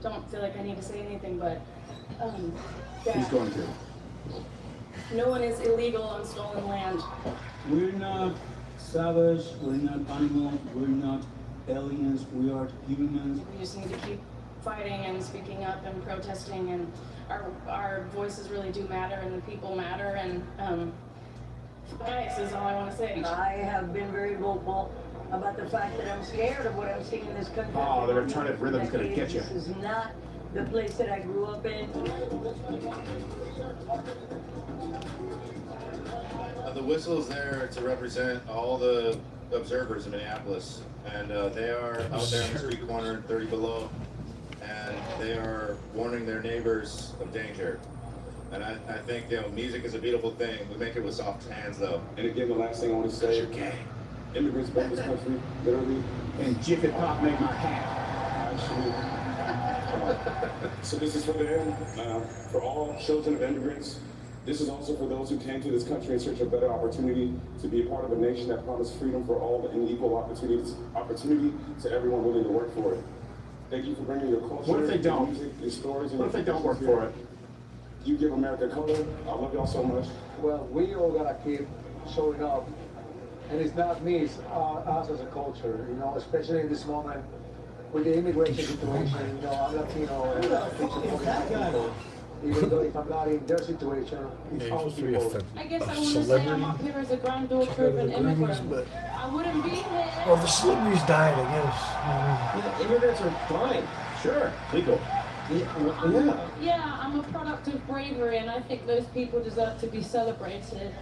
don't feel like I need to say anything, but He's that going to. no one is illegal on stolen land. We're not savage, we're not animals, we're not aliens, we are humans. We just need to keep fighting and speaking up and protesting, and our voices really do matter, and the people matter, and ICE is all I want to say. I have been very vocal about the fact that I'm scared of what I'm seeing in this country. Oh, the returnative rhythm's gonna get you. This is not the place that I grew up in. The whistle is there to represent all the observers in Minneapolis, and they are out there on the street corner, 30 below, and they are warning their neighbors of danger. And I think, music is a beautiful thing. We make it with soft hands, though. And again, the last thing I want to say, immigrants built this country, literally. And Jiffy Pop make my hat. So this is for them, for all children of immigrants. This is also for those who came to this country in search of better opportunity, to be a part of a nation that promised freedom for all and equal opportunity to everyone willing to work for it. Thank you for bringing your culture, What if they don't? your music, your stories, and What if they don't work for it? You give America color. I love y'all so much. Well, we all gotta keep showing up, and it's not me, it's us as a culture, especially in this moment with the immigration situation. I'm Latino, and I think people, even though if I'm not in their situation, it's all people. I guess I want to say I'm up here as a granddaughter of an immigrant. I wouldn't be here. Well, the celebrities died, I guess. Yeah, immigrants are fine. Sure, legal. Yeah. Yeah, I'm a product of bravery, and I think those people deserve to be celebrated.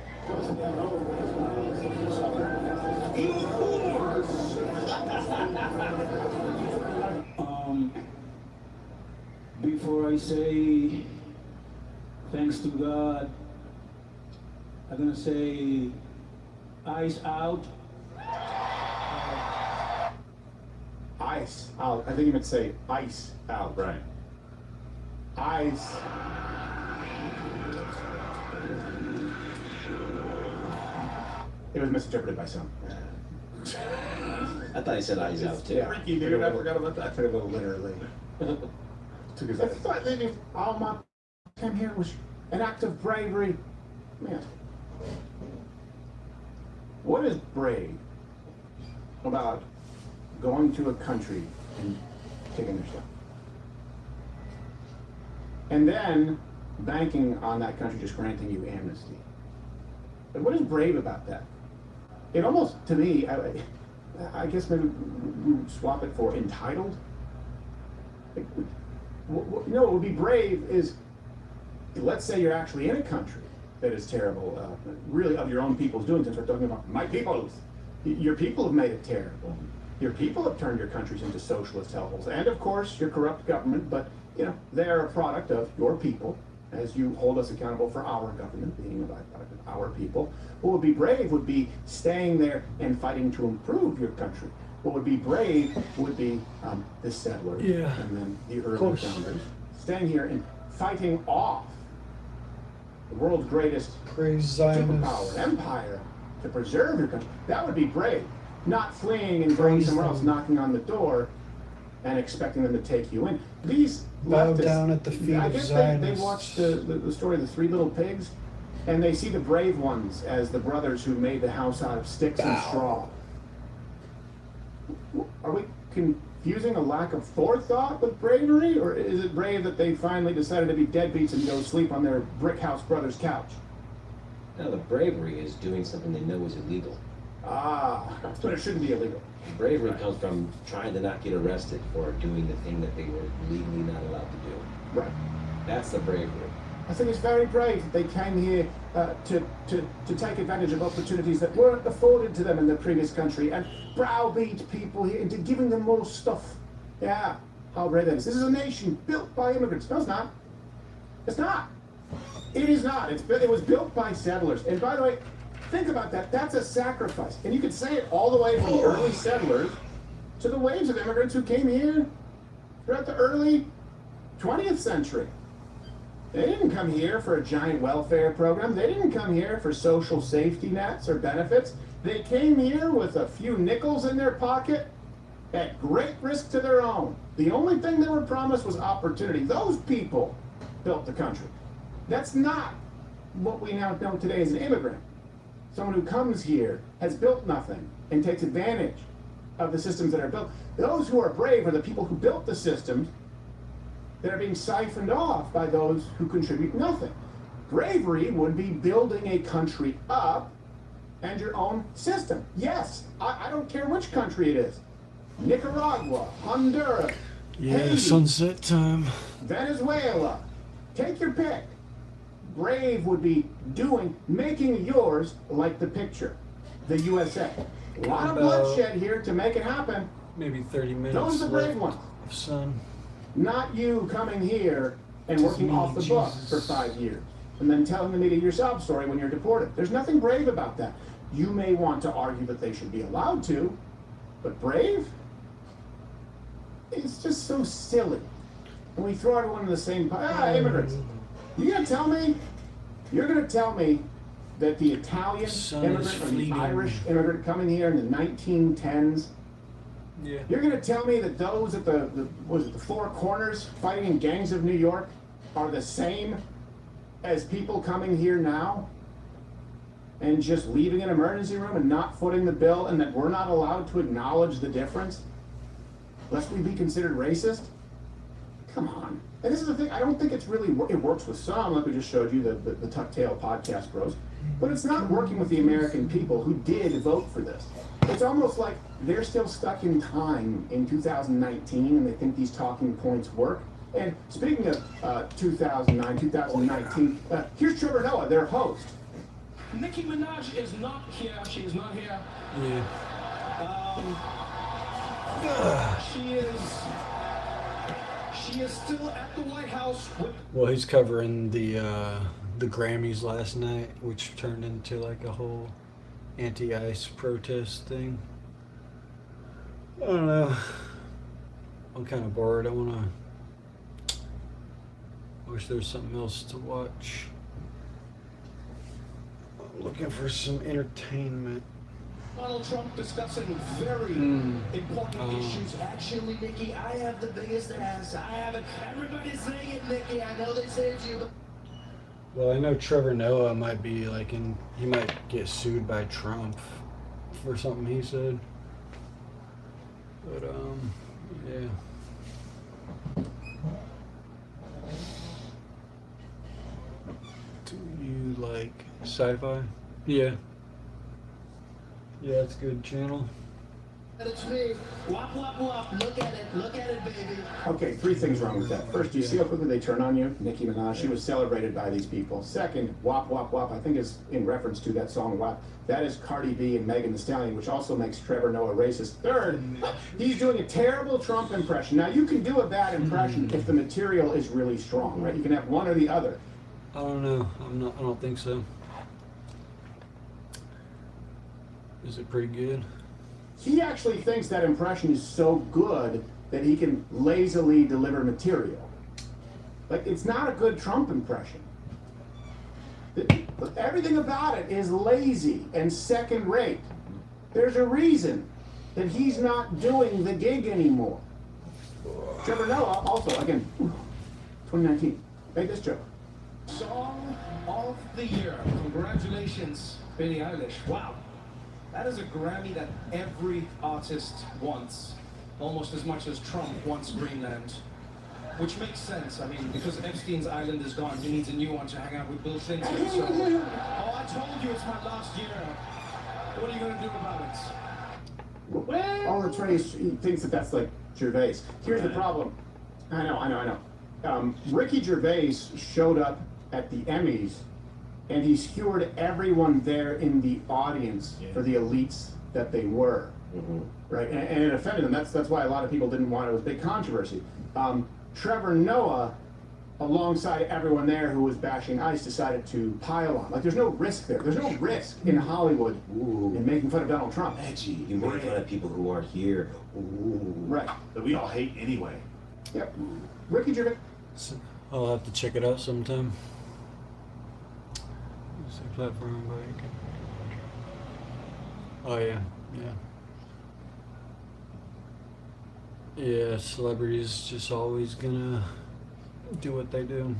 Before I say thanks to God, I'm gonna say ice out. Ice out. I think you meant to say ice out. Right. Ice. It was misinterpreted by some. I thought he said eyes out too. Yeah. Ricky, dude, I forgot about that. I took it a little literally. Took his I thought leaving all my time here was an act of bravery. Man. What is brave about going to a country and taking their stuff? And then banking on that country just granting you amnesty. But what is brave about that? It almost, to me, I guess maybe we would swap it for entitled. What would be brave is, let's say you're actually in a country that is terrible, really of your own people's doing, since we're talking about my peoples. Your people have made it terrible. Your people have turned your countries into socialist hellholes. And of course, your corrupt government, but they're a product of your people, as you hold us accountable for our government being a byproduct of our people. What would be brave would be staying there and fighting to improve your country. What would be brave would be the settlers and then the early founders staying here and fighting off the world's greatest superpower, empire, to preserve your country. That would be brave. Not fleeing and going somewhere else, knocking on the door and expecting them to take you in. These Bow leftists, down at the feet I of guess Zionists. they watched the story of the Three Little Pigs, and they see the brave ones as the brothers who made the house out of sticks and straw. Are we confusing a lack of forethought with bravery, or is it brave that they finally decided to be deadbeats and go sleep on their brick house brother's couch? No, the bravery is doing something they know is illegal. Ah, but it shouldn't be illegal. Bravery comes from trying to not get arrested for doing the thing that they were legally not allowed to do. Right. That's the bravery. I think it's very brave that they came here to take advantage of opportunities that weren't afforded to them in their previous country and browbeat people here into giving them more stuff. Yeah, how brave that is. This is a nation built by immigrants. No, it's not. It's not. It is not. It was built by settlers. And by the way, think about that. That's a sacrifice. And you could say it all the way from the early settlers to the waves of immigrants who came here throughout the early 20th century. They didn't come here for a giant welfare program. They didn't come here for social safety nets or benefits. They came here with a few nickels in their pocket at great risk to their own. The only thing they were promised was opportunity. Those people built the country. That's not what we now know today as an immigrant. Someone who comes here has built nothing and takes advantage of the systems that are built. Those who are brave are the people who built the systems that are being siphoned off by those who contribute nothing. Bravery would be building a country up and your own system. Yes, I don't care which country it is. Nicaragua, Honduras, Yeah, Haiti, sunset time. Venezuela. Take your pick. Brave would be making yours like the picture, the USA. A lot of About- bloodshed here to make it happen. Maybe 30 minutes Those are the brave left ones. of sun. Not you coming here and working off the books for 5 years and then telling me your sob story when you're deported. There's nothing brave about that. You may want to argue that they should be allowed to, but brave? It's just so silly. And we throw everyone in the same immigrants. You're gonna tell me that the Italian Sun immigrant is or the fleeting. Irish immigrant coming here in the 1910s, Yeah. you're gonna tell me that those at the Four Corners fighting in gangs of New York are the same as people coming here now and just leaving an emergency room and not footing the bill, and that we're not allowed to acknowledge the difference lest we be considered racist? Come on. And this is the thing, I don't think it's really, it works with some, like we just showed you, the Tuck Tail podcast bros, but it's not working with the American people who did vote for this. It's almost like they're still stuck in time in 2019 and they think these talking points work. And speaking of 2009, 2019, here's Trevor Noah, their host. Nicki Minaj is not here. She is not here. Yeah. She is still at the White House. Well, he's covering the Grammys last night, which turned into like a whole anti-ICE protest thing. I don't know. I'm kind of bored. I wish there was something else to watch. I'm looking for some entertainment. Donald Trump discussing very important issues. Actually, Nikki, I have the biggest ass. I have it. Everybody's saying it, Nikki. I know they say it's you. But Well, I know Trevor Noah might be like he might get sued by Trump for something he said. But yeah. Do you like sci-fi? Yeah. Yeah, it's a good channel. it's me. Wop, wop, wop. Look at it. Look at it, baby. Okay, 3 things wrong with that. First, do you see how quickly they turn on you? Nicki Minaj, she was celebrated by these people. Second, Wop Wop Wop, I think is in reference to that song Wop. That is Cardi B and Megan Thee Stallion, which also makes Trevor Noah racist. Third, he's doing a terrible Trump impression. Now, you can do a bad impression if the material is really strong, right? You can have one or the other. I don't know. I don't think so. Is it pretty good? He actually thinks that impression is so good that he can lazily deliver material. Like, it's not a good Trump impression. Everything about it is lazy and second rate. There's a reason that he's not doing the gig anymore. Trevor Noah, also, again, 2019, made this joke. Song of the year. Congratulations, Billie Eilish. Wow. That is a Grammy that every artist wants, almost as much as Trump wants Greenland. Which makes sense. I mean, because Epstein's island is gone, he needs a new one to hang out with Bill Clinton. So, I told you it's my last year. What are you going to do about it? All the trace, he thinks that that's like Gervais. Here's the problem. I know. Ricky Gervais showed up at the Emmys and he skewered everyone there in the audience for the elites that they were. Right? And it offended them. That's why a lot of people didn't want it. It was a big controversy. Trevor Noah, alongside everyone there who was bashing ICE, decided to pile on. Like, there's no risk there. There's no risk in Hollywood in making fun of Donald Trump. Edgy. You make fun of people who aren't here. Ooh. Right. That we all hate anyway. Yep. Ricky Gervais. I'll have to check it out sometime. It's a platform, but you can... Oh yeah. Yeah, celebrities just always gonna do what they do.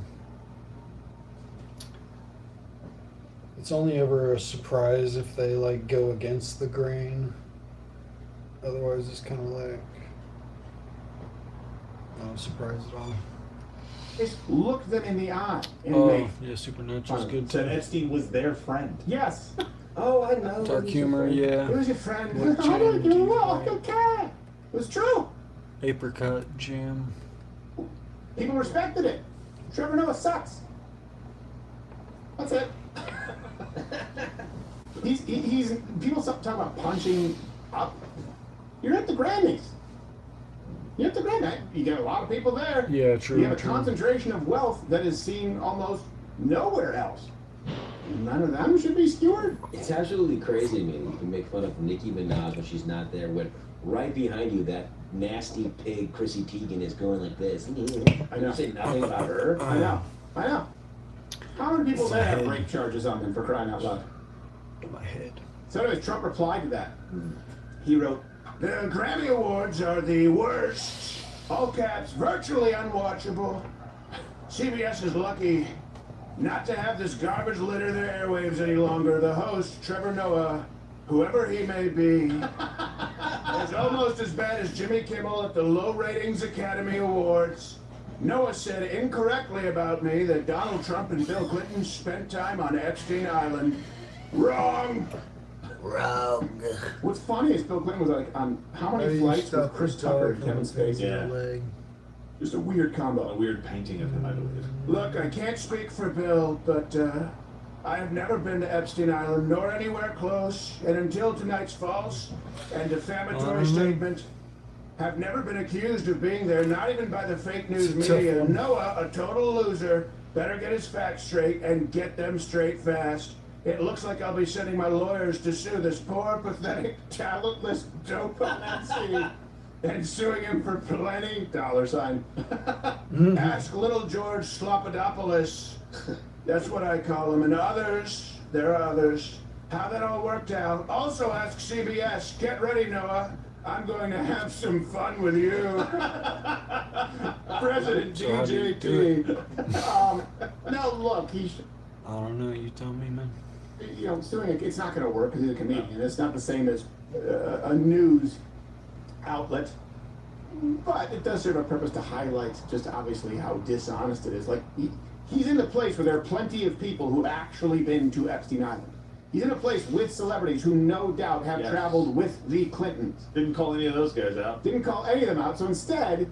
It's only ever a surprise if they like go against the grain. Otherwise, it's kind of like not a surprise at all. Just look them in the eye and Oh, make yeah, Supernatural's fun. good Said too. Epstein was their friend. Yes. Oh, I know. Dark He's a humor, friend. yeah. It was your friend. What I don't jam do do you well. like? Okay. It was true. Apricot jam. People respected it. Trevor Noah sucks. That's it. he's people talk about punching up. You're at the Grammys. You're at the Grammys. You get a lot of people there. Yeah, true. You have a true. concentration of wealth that is seen almost nowhere else. None of them should be skewered. It's absolutely crazy to me. You can make fun of Nicki Minaj when she's not there, when right behind you that nasty pig Chrissy Teigen is going like this. I know. You say nothing about her. I know. How many people It's there a have head. rape charges on them for crying out loud? In my head. So anyways, Trump replied to that. He wrote, "The Grammy Awards are the worst. All caps, virtually unwatchable. CBS is lucky not to have this garbage litter their airwaves any longer. The host, Trevor Noah, whoever he may be, is almost as bad as Jimmy Kimmel at the low ratings Academy Awards. Noah said incorrectly about me that Donald Trump and Bill Clinton spent time on Epstein Island. Wrong." Wrong. What's funny is Bill Clinton was like on how many flights with Chris Tucker and Kevin Spacey? Yeah. Leg. Just a weird A combo. weird painting of him, I believe. Look, I can't speak for Bill, but I have never been to Epstein Island nor anywhere close, and until tonight's false and defamatory statement, have never been accused of being there, not even by the fake news It's a tough media. one. Noah, a total loser, better get his facts straight and get them straight fast. It looks like I'll be sending my lawyers to sue this poor, pathetic, talentless dope on that scene. And suing him for plenty, $sign. Ask little George Slopadopoulos. That's what I call him. And others, there are others. How that all worked out. Also ask CBS. Get ready, Noah. I'm going to have some fun with you. President So how do you do DJT. No, look, he's, I don't know. You tell me, man. suing it, it's not going to work because he's a comedian. It's not the same as a news outlet. But it does serve a purpose to highlight just obviously how dishonest it is. Like, he's in a place where there are plenty of people who have actually been to Epstein Island. He's in a place with celebrities who no doubt have Yes. traveled with the Clintons. Didn't call any of those guys out. Didn't call any of them out, so instead,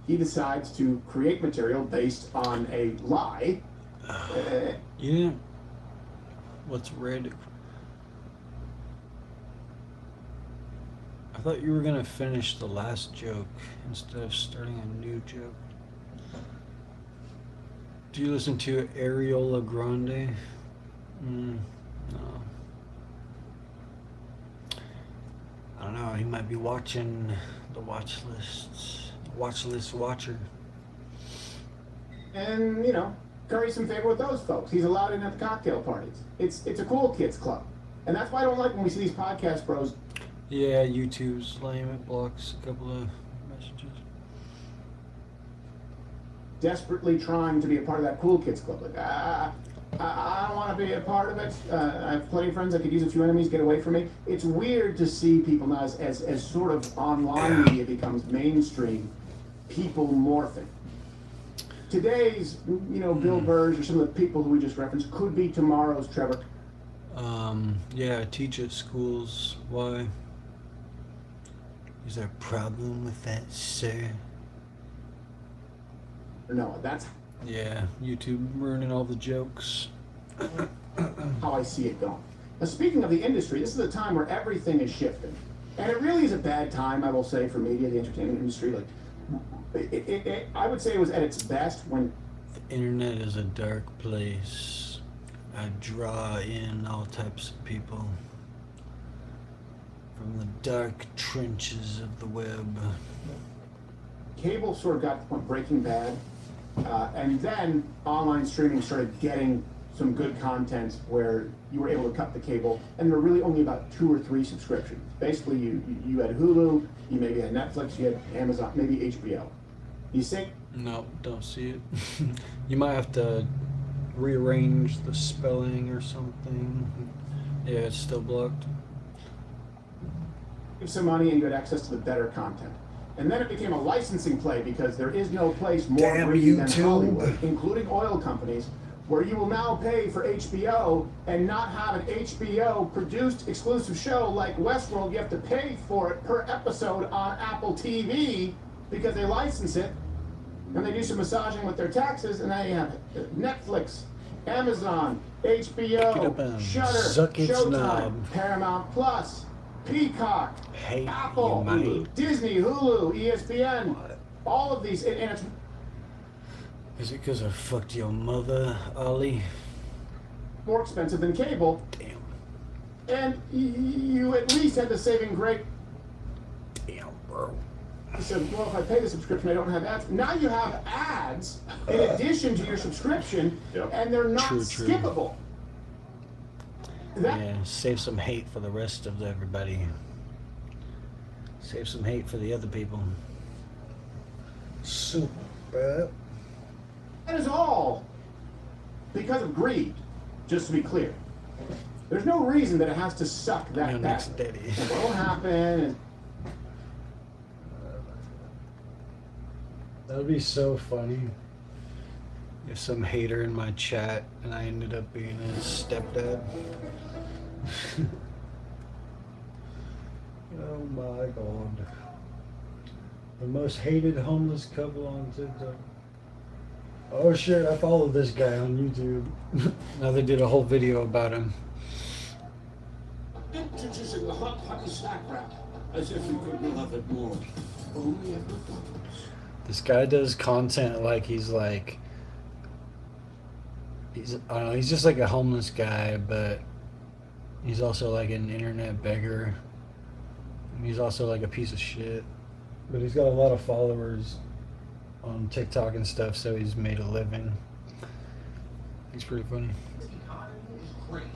he decides to create material based on a lie. You didn't. What's red? I thought you were gonna finish the last joke instead of starting a new joke. Do you listen to Ariola Grande? No. I don't know. He might be watching the watch lists. Watch list watcher. And, curry some favor with those folks. He's allowed in at the cocktail parties. It's a cool kids club. And that's why I don't like when we see these podcast bros Yeah, YouTube's lame. It blocks a couple of messages. desperately trying to be a part of that cool kids club. Like, I don't want to be a part of it. I have plenty of friends that could use a few enemies, get away from me. It's weird to see people now as sort of online media becomes mainstream, people morphing. Today's, Bill Burrs or some of the people who we just referenced could be tomorrow's Trevor. Yeah, I teach at schools. Why? Is there a problem with that, sir? No, that's Yeah, YouTube ruining all the jokes. how I see it going. Now, speaking of the industry, this is a time where everything is shifting. And it really is a bad time, I will say, for media, the entertainment industry. Like, I would say it was at its best when The internet is a dark place. I draw in all types of people from the dark trenches of the web. cable sort of got to the point Breaking Bad, and then online streaming started getting some good content where you were able to cut the cable, and there were really only about 2 or 3 subscriptions. Basically, you had Hulu, you maybe had Netflix, you had Amazon, maybe HBO. You see? No, don't see it. You might have to rearrange the spelling or something. Yeah, it's still blocked. Give some money and you had access to the better content. And then it became a licensing play because there is no place more Damn greedy than YouTube. Hollywood, including oil companies, where you will now pay for HBO and not have an HBO produced exclusive show like Westworld. You have to pay for it per episode on Apple TV because they license it, and they do some massaging with their taxes, and now you have it. Netflix, Amazon, Pick it up HBO, and Shudder, suck its Showtime, knob. Paramount Plus, Peacock, Hate Apple, you, mate. Disney, Hulu, ESPN, What? all of these, and it's Is it because I fucked your mother, Ollie? more expensive than cable, Damn. and you at least had the saving grace. Damn, bro. You said, well, if I pay the subscription, I don't have ads. Now you have ads in addition to your subscription, Yep. and they're not True. skippable. That, Yeah, save some hate for the rest of everybody. Save some hate for the other people. Super. that is all because of greed, just to be clear. There's no reason that it has to suck that Your bad. next daddy. And what will happen is That would be so funny if some hater in my chat and I ended up being his stepdad. Oh my god. The most hated homeless couple on TikTok. Oh shit, I followed this guy on YouTube. Now they did a whole video about him. Introducing the hot honey snack wrap, as if you could love it more. Only at McDonald's. This guy does content like he's I don't know, he's just like a homeless guy, but he's also like an internet beggar. And he's also like a piece of shit. But he's got a lot of followers on TikTok and stuff, so he's made a living. He's pretty funny. This economy is crazy.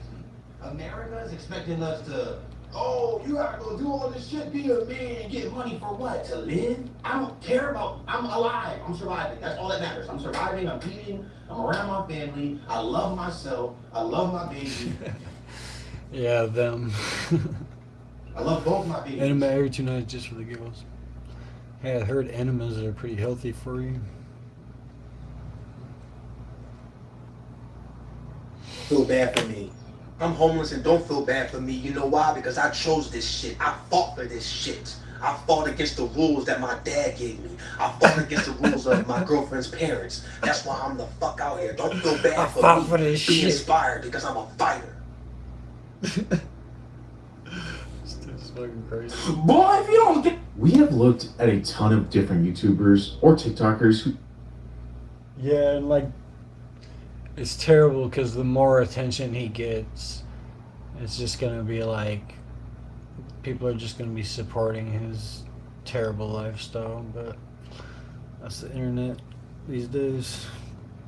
America is expecting us to, oh, you gotta go do all this shit, be a man, and get money for what? To live? I don't care about, I'm alive, I'm surviving. That's all that matters. I'm surviving, I'm eating, I'm around my family, I love myself, I love my baby. Yeah, them. I love both my babies. Enema every 2 nights just for the girls. Hey, I heard enemas are pretty healthy for you. Feel bad for me. I'm homeless and don't feel bad for me. You know why? Because I chose this shit. I fought for this shit. I fought against the rules that my dad gave me. I fought against the rules of my girlfriend's parents. That's why I'm the fuck out here. Don't feel bad I for fought me. for this Be shit. inspired because I'm a fighter. It's fucking crazy. Boy, if you don't get... We have looked at a ton of different YouTubers or TikTokers who Yeah, and like, it's terrible because the more attention he gets, it's just gonna be like, people are just gonna be supporting his terrible lifestyle, but that's the internet these days.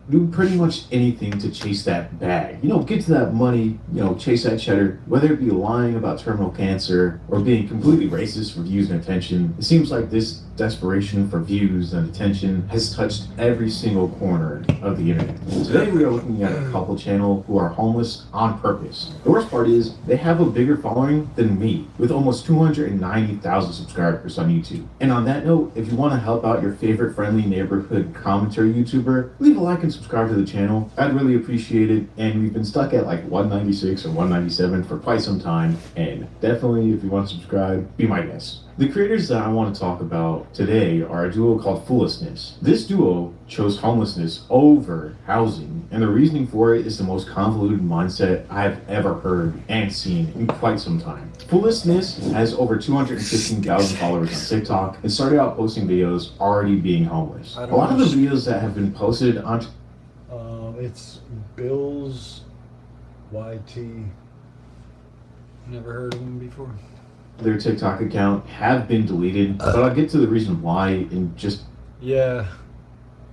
do pretty much anything to chase that bag. You know, get to that money, you know, chase that cheddar, whether it be lying about terminal cancer or being completely racist for views and attention. It seems like this desperation for views and attention has touched every single corner of the internet. Today we are looking at a couple channel who are homeless on purpose. The worst part is they have a bigger following than me, with almost 290,000 subscribers on YouTube. And on that note, if you want to help out your favorite friendly neighborhood commentary YouTuber, leave a like and subscribe to the channel. I'd really appreciate it. And we've been stuck at like 196 or 197 for quite some time. And definitely, if you want to subscribe, be my guest. The creators that I want to talk about today are a duo called Foolishness. This duo chose homelessness over housing, and the reasoning for it is the most convoluted mindset I've ever heard and seen in quite some time. Foolishness has over 215,000 followers on TikTok and started out posting videos already being homeless. A lot of the videos that have been posted on it's Bill's YT. Never heard of him before. Their TikTok account have been deleted, but I'll get to the reason why in just... Yeah.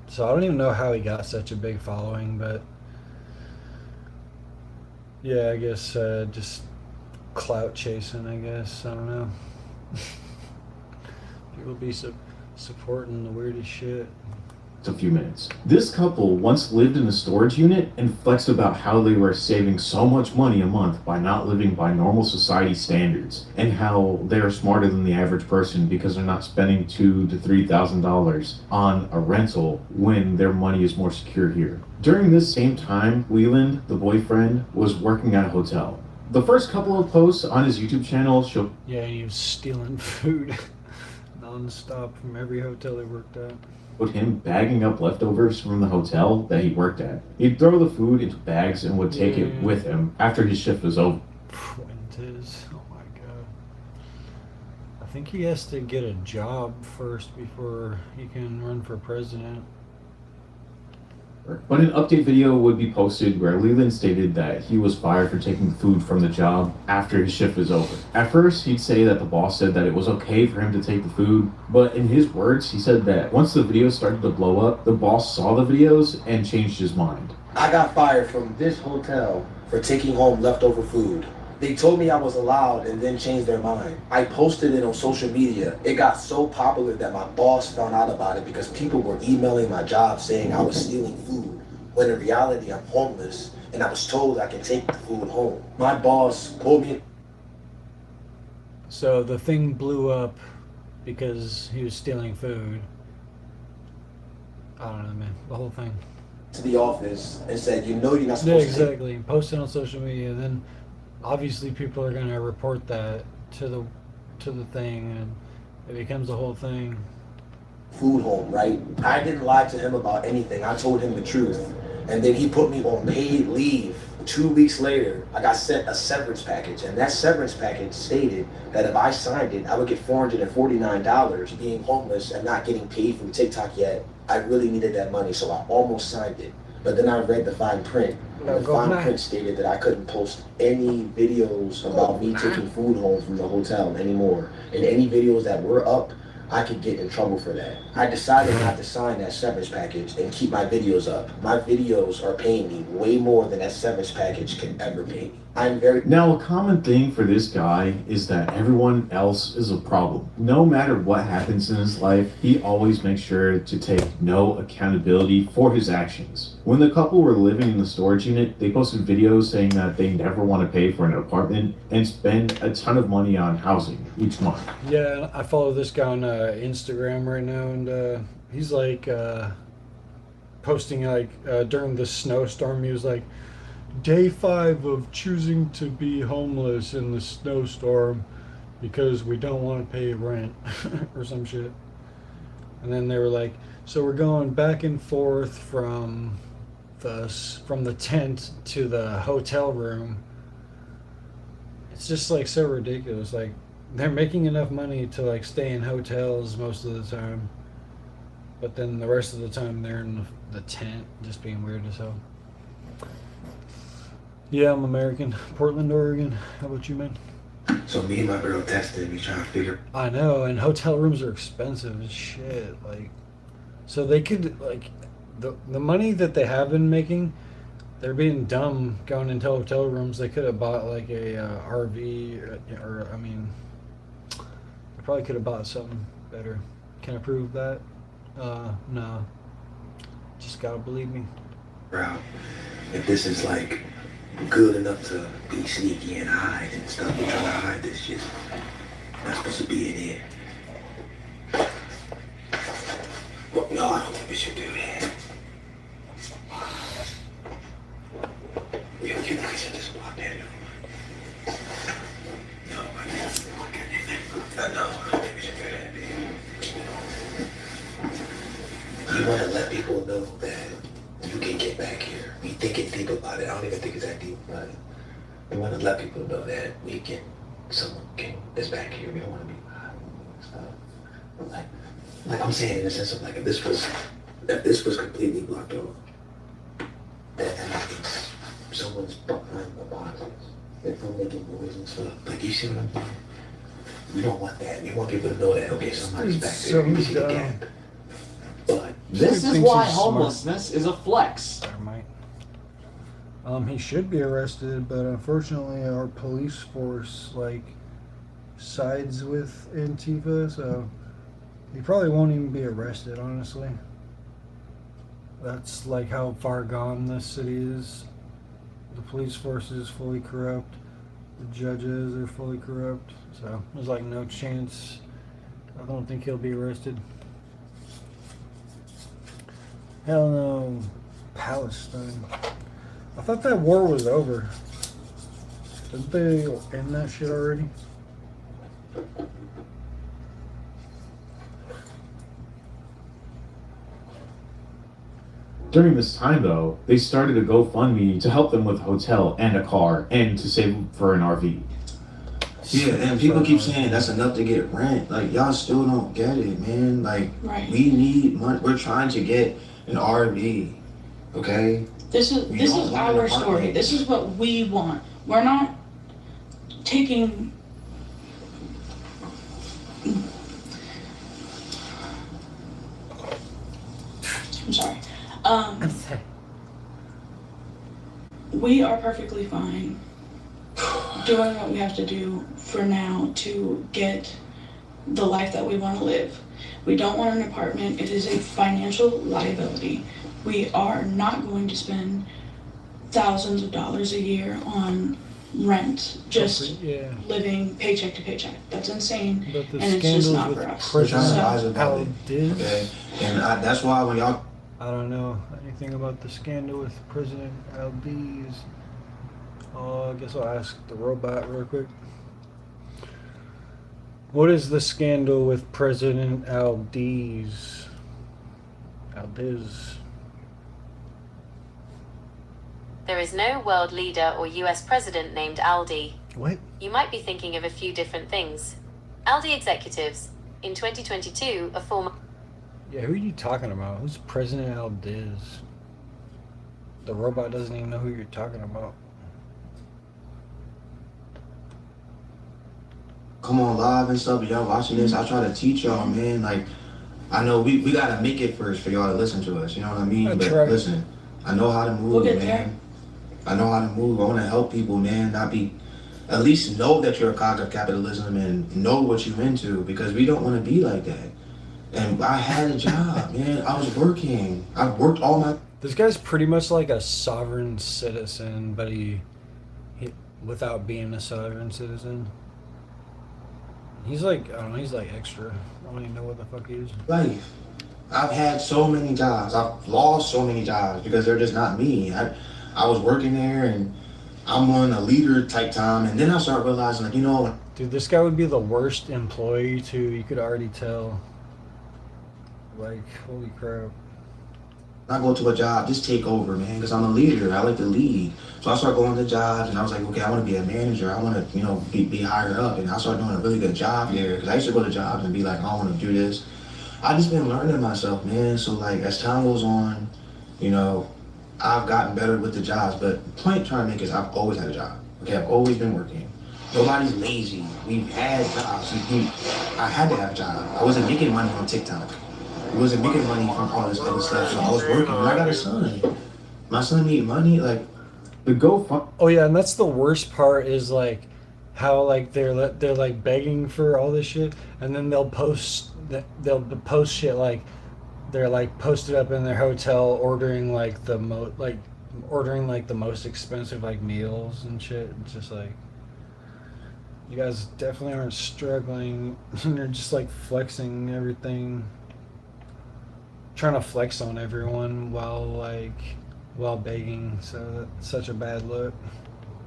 So I don't even know how he got such a big following, but Yeah, I guess just clout chasing, I guess. I don't know. People be supporting the weirdest shit. A few minutes. This couple once lived in a storage unit and flexed about how they were saving so much money a month by not living by normal society standards, and how they're smarter than the average person because they're not spending $2,000 to $3,000 on a rental when their money is more secure here. During this same time, Leland, the boyfriend, was working at a hotel. The first couple of posts on his YouTube channel show. Yeah, he was stealing food non-stop from every hotel he worked at. With him bagging up leftovers from the hotel that he worked at. He'd throw the food into bags and would take it with him after his shift was over. Fuentes, oh my god. I think he has to get a job first before he can run for president. But an update video would be posted where Leland stated that he was fired for taking food from the job after his shift was over. At first, he'd say that the boss said that it was okay for him to take the food, but in his words, he said that once the videos started to blow up, the boss saw the videos and changed his mind. I got fired from this hotel for taking home leftover food. They told me I was allowed and then changed their mind. I posted it on social media. It got so popular that my boss found out about it because people were emailing my job saying I was stealing food, when in reality I'm homeless and I was told I can take the food home. My boss pulled me. So the thing blew up because he was stealing food. I don't know, man. The whole thing. To the office and said, you know you're not Yeah, supposed to take exactly. Post it on social media, then obviously people are gonna report that to the thing, and it becomes a whole thing. food home, right? I didn't lie to him about anything. I told him the truth. And then he put me on paid leave. 2 weeks later, I got sent a severance package, and that severance package stated that if I signed it, I would get $449. Being homeless and not getting paid from TikTok yet, I really needed that money, so I almost signed it. But then I read the fine print. The fine print stated that I couldn't post any videos about me taking food home from the hotel anymore. And any videos that were up, I could get in trouble for that. I decided not to sign that severance package and keep my videos up. My videos are paying me way more than that severance package can ever pay me. I'm very... Now, a common thing for this guy is that everyone else is a problem. No matter what happens in his life, he always makes sure to take no accountability for his actions. When the couple were living in the storage unit, they posted videos saying that they never want to pay for an apartment and spend a ton of money on housing each month. Yeah, I follow this guy on Instagram right now, and he's like posting like during the snowstorm. He was like, day 5 of choosing to be homeless in the snowstorm because we don't want to pay rent or some shit. And then they were like, so we're going back and forth from the tent to the hotel room. It's just like so ridiculous. Like, they're making enough money to like stay in hotels most of the time, but then the rest of the time they're in the tent, just being weird as hell. Yeah, I'm American. Portland, Oregon. How about you, man? So me and my girl texted me trying to figure... I know, and hotel rooms are expensive as shit. Like, so they could, like, the money that they have been making, they're being dumb going into hotel rooms. They could have bought like a RV, or I mean, they probably could have bought something better. Can I prove that? No. Just gotta believe me. Bro, if this is like good enough to be sneaky and hide and stuff, you're trying to hide this shit. Not supposed to be in here. Well, no, I don't think we should do that. We don't get nice at this block, man. No, I don't think we should do that, baby. You want to let people know that you can get back here. We thinking deep about it. I don't even think it's that deep about it. We want to let people know that someone is back here. We don't want to be stuff. Like I'm saying in the sense of like if this was completely blocked off, that means someone's behind the boxes. They're making noise and stuff. Like you see what I'm saying? We don't want that. We want people to know that okay, somebody's back there. We see the gap. But this is why homelessness is a flex. He should be arrested, but unfortunately our police force like sides with Antifa, so he probably won't even be arrested, honestly. That's like how far gone this city is. The police force is fully corrupt. The judges are fully corrupt. So there's like no chance. I don't think he'll be arrested. Hell no. Palestine. I thought that war was over. Didn't they end that shit already? During this time, though, they started a GoFundMe to help them with a hotel and a car and to save for an RV. Yeah, and people keep saying that's enough to get rent. Like, y'all still don't get it, man. Like, we need money. We're trying to get an RV, okay? This is our story. This is what we want. We're not taking. I'm sorry. We are perfectly fine doing what we have to do for now to get the life that we want to live. We don't want an apartment. It is a financial liability. We are not going to spend thousands of dollars a year on rent, just living paycheck to paycheck. That's insane, and it's just not for us. We're trying to rise above it, okay? And that's why when y'all... I don't know anything about the scandal with President Aldiz. I guess I'll ask the robot real quick. What is the scandal with President Aldiz? Aldiz. There is no world leader or US president named Aldi. What? You might be thinking of a few different things. Aldi executives. In 2022, a former... Yeah, who are you talking about? Who's President Aldiz? The robot doesn't even know who you're talking about. Come on live and stuff, y'all watching this. I try to teach y'all, man. Like, I know we gotta make it first for y'all to listen to us. You know what I mean? But listen, I know how to move, man. I know how to move. I want to help people, man. Not be, at least know that you're a cog of capitalism and know what you're into, because we don't want to be like that. And I had a job, man. I was working. I worked all my... This guy's pretty much like a sovereign citizen, but he without being a sovereign citizen. He's like, I don't know, he's like extra. I don't even know what the fuck he is. Life. I've had so many jobs. I've lost so many jobs because they're just not me. I was working there and I'm on a leader type time, and then I start realizing, like, you know... Dude, this guy would be the worst employee too. You could already tell. Like, holy crap. I go to a job, just take over, man, because I'm a leader. I like to lead. So I start going to jobs, and I was like, okay, I want to be a manager. I want to, you know, be higher up. And I started doing a really good job here, because I used to go to jobs and be like, I want to do this. I just been learning myself, man. So, like, as time goes on, you know, I've gotten better with the jobs. But the point I'm trying to make is I've always had a job. Okay, I've always been working. Nobody's lazy. We've had jobs. I had to have a job. I wasn't making money on TikTok. I wasn't making money from all this other stuff, so I was working. And I got a son. My son need money, like the GoFundMe. Oh yeah, and that's the worst part is like how like they're like begging for all this shit, and then they'll post shit like they're like posted up in their hotel ordering like the most expensive like meals and shit. It's just like, you guys definitely aren't struggling. They're just like flexing everything. Trying to flex on everyone while begging, so that's such a bad look.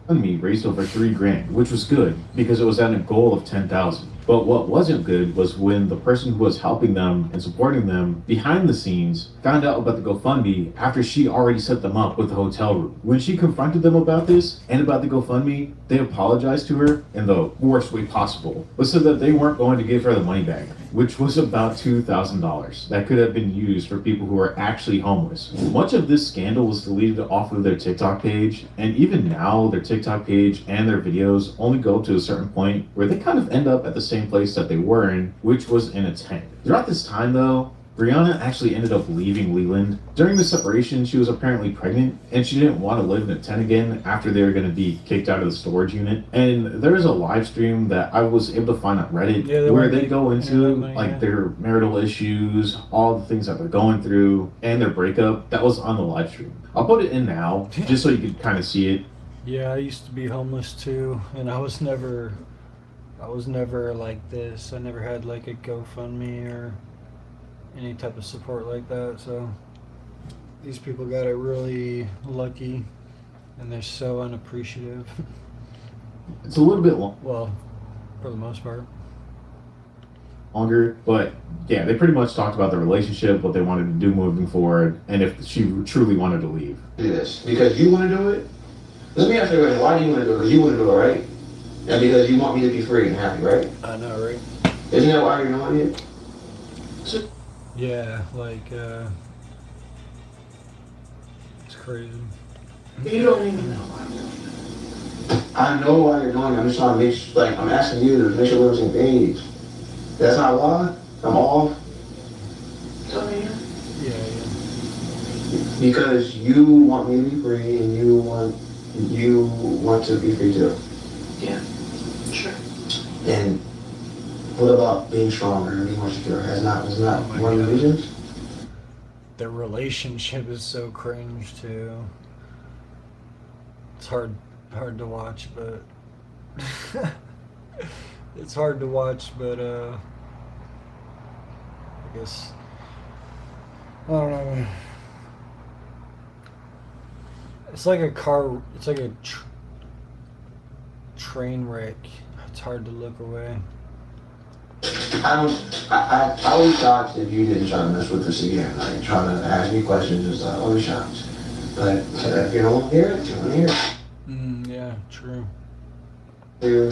Me raised over $3,000, which was good because it was at a goal of 10,000. But what wasn't good was when the person who was helping them and supporting them behind the scenes found out about the GoFundMe after she already set them up with the hotel room. When she confronted them about this and about the GoFundMe, they apologized to her in the worst way possible, but said that they weren't going to give her the money back, which was about $2,000 that could have been used for people who are actually homeless. Much of this scandal was deleted off of their TikTok page, and even now their TikTok page and their videos only go to a certain point where they kind of end up at the same place that they were in, which was in a tent. Throughout this time though, Brianna actually ended up leaving Leland. During the separation, she was apparently pregnant, and she didn't want to live in a tent again after they were going to be kicked out of the storage unit. And there is a live stream that I was able to find on Reddit where they go into like their marital issues, all the things that they're going through, and their breakup. That was on the live stream. I'll put it in now, just so you can kind of see it. Yeah, I used to be homeless too, and I was never like this. I never had like a GoFundMe or any type of support like that, so these people got it really lucky, and they're so unappreciative. It's a little bit long. Well, for the most part. Longer, but yeah, they pretty much talked about the relationship, what they wanted to do moving forward, and if she truly wanted to leave. Do this because you want to do it. Let me ask you a question. Why do you want to do it? Because you want to do it, right? And because you want me to be free and happy, right? I know, right? Isn't that why you're doing it? Yeah, like, it's crazy. You don't even know why I'm doing it. I know why you're doing it. I'm just trying to make sure, like, I'm asking you to make sure we're on the same page. That's not why I'm off. Tell me. Yeah. Because you want me to be free and you want to be free too. Yeah, sure. And what about being stronger and being more secure? Is not one of the reasons? The relationship is so cringe too. It's hard to watch, but it's hard to watch, but I guess I don't know. It's like a car. It's like a train wreck. It's hard to look away. I would be shocked if you didn't try to mess with us again, like trying to ask me questions and stuff. I would be shocked. But if you don't hear it, you don't hear it. Yeah, true. Yeah.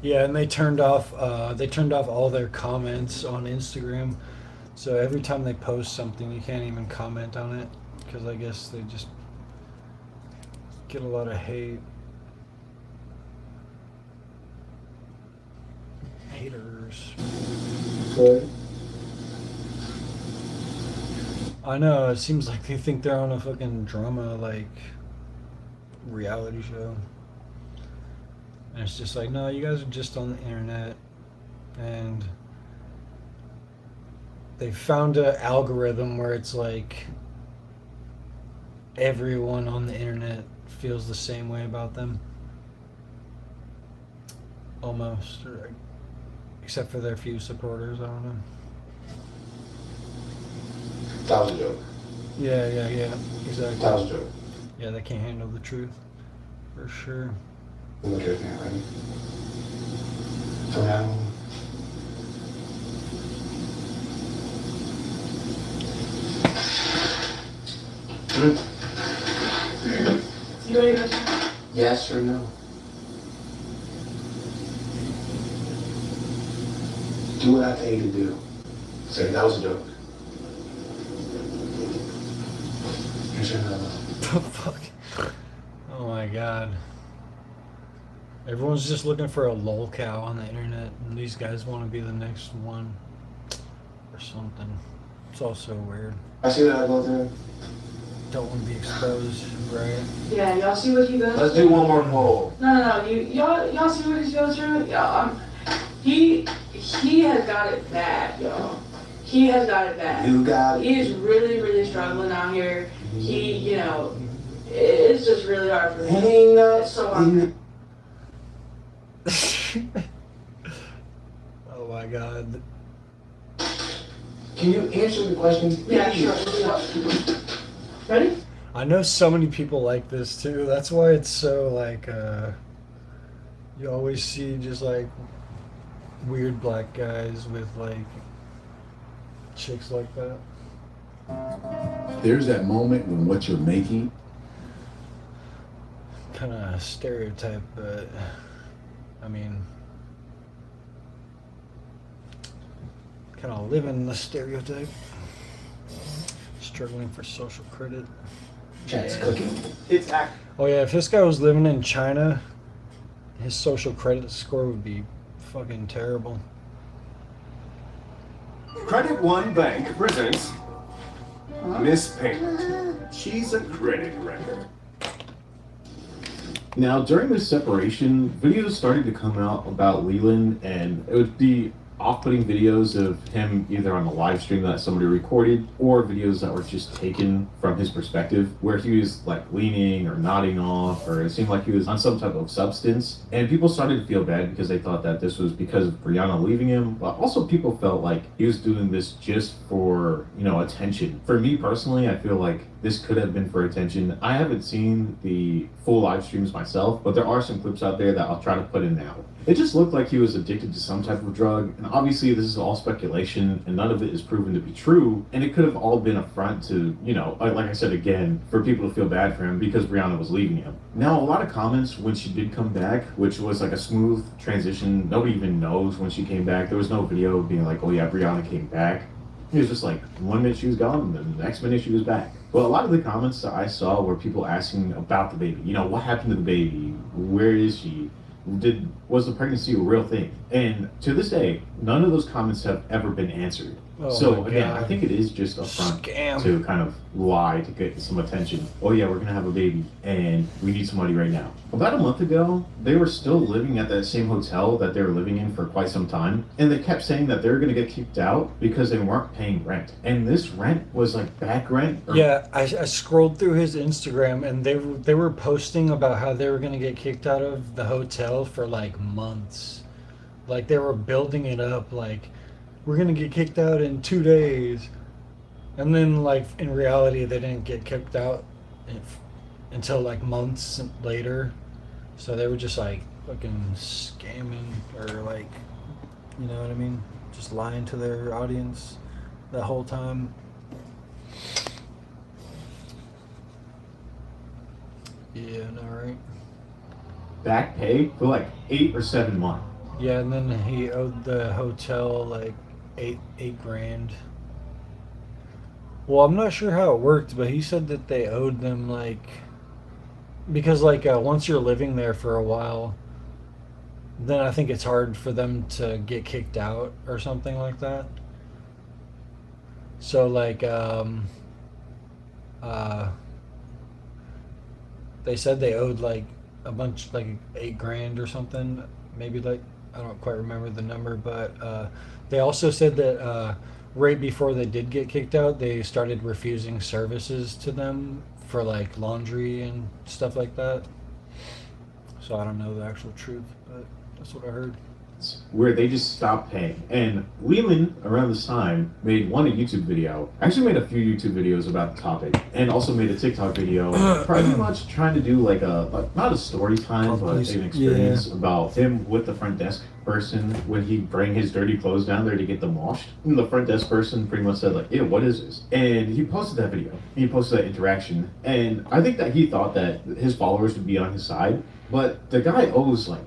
Yeah, and they turned off all their comments on Instagram. So every time they post something, you can't even comment on it because I guess they just get a lot of hate. Haters. Good. I know, it seems like they think they're on a fucking drama, like, reality show. And it's just like, no, you guys are just on the internet. And they found an algorithm where it's like everyone on the internet feels the same way about them. Almost. Except for their few supporters, I don't know. That was a joke. Yeah, exactly. That was a joke. Yeah, they can't handle the truth. For sure. I'm joking, right? For now. You ready to go? Yes or no? Do what I tell you to do. Say, that was a joke. Yes or no? Fuck. Oh my god. Everyone's just looking for a lolcow on the internet, and these guys want to be the next one. Or something. It's all so weird. I see what I go through. Don't want to be exposed, right? Yeah, y'all see what he goes through? Let's do one more poll. No. Y'all see what he goes through? He has got it bad, y'all. He has got it bad. You got it. He is really, really struggling out here. It's just really hard for him. It's so hard. Oh my god. Can you answer the question? Yeah, sure. Ready? I know so many people like this too. That's why it's so like you always see just like weird black guys with like chicks like that. There's that moment when what you're making Kind of stereotype, but I mean kind of living the stereotype. Struggling for social credit. Chad's cooking. It's act. Oh yeah, if this guy was living in China, his social credit score would be fucking terrible. Credit One Bank presents Miss Payment. She's a credit wrecker. Now, during this separation, videos started to come out about Leland, and it would be off-putting videos of him either on a live stream that somebody recorded or videos that were just taken from his perspective where he was like leaning or nodding off, or it seemed like he was on some type of substance, and people started to feel bad because they thought that this was because of Brianna leaving him, but also people felt like he was doing this just for, you know, attention. For me personally, I feel like this could have been for attention. I haven't seen the full live streams myself, but there are some clips out there that I'll try to put in now. It just looked like he was addicted to some type of drug, and obviously this is all speculation, and none of it is proven to be true, and it could have all been a front to, you know, like I said again, for people to feel bad for him because Brianna was leaving him. Now, a lot of comments when she did come back, which was like a smooth transition, nobody even knows when she came back. There was no video being like, oh yeah, Brianna came back. It was just like 1 minute she was gone, and then the next minute she was back. Well, a lot of the comments that I saw were people asking about the baby. You know, what happened to the baby? Where is she? Was the pregnancy a real thing? And to this day, none of those comments have ever been answered. Oh So again, I think it is just a front to kind of lie to get some attention. Oh yeah, we're gonna have a baby and we need some money right now. About a month ago, they were still living at that same hotel that they were living in for quite some time, and they kept saying that they were gonna get kicked out because they weren't paying rent. And this rent was like back rent. Yeah, I scrolled through his Instagram, and they were posting about how they were gonna get kicked out of the hotel for like months. Like they were building it up, like we're gonna get kicked out in 2 days, and then like in reality they didn't get kicked out until like months later. So they were just like fucking scamming, or like, you know what I mean, just lying to their audience that whole time. Yeah, no, right? Back pay for like 8 or 7 months. Yeah, and then he owed the hotel like eight grand. Well, I'm not sure how it worked, but he said that they owed them like, because like once you're living there for a while, then I think it's hard for them to get kicked out or something like that. So like they said they owed like a bunch, like 8 grand or something, maybe, like I don't quite remember the number, but they also said that right before they did get kicked out, they started refusing services to them for like laundry and stuff like that. So I don't know the actual truth, but that's what I heard. Where they just stopped paying. And Leland, around this time, made a YouTube video. Actually made a few YouTube videos about the topic, and also made a TikTok video pretty much trying to do like not a story time, but an experience about him with the front desk person when he bring his dirty clothes down there to get them washed. And the front desk person pretty much said like, yeah, what is this? And he posted that video. He posted that interaction. And I think that he thought that his followers would be on his side, but the guy owes like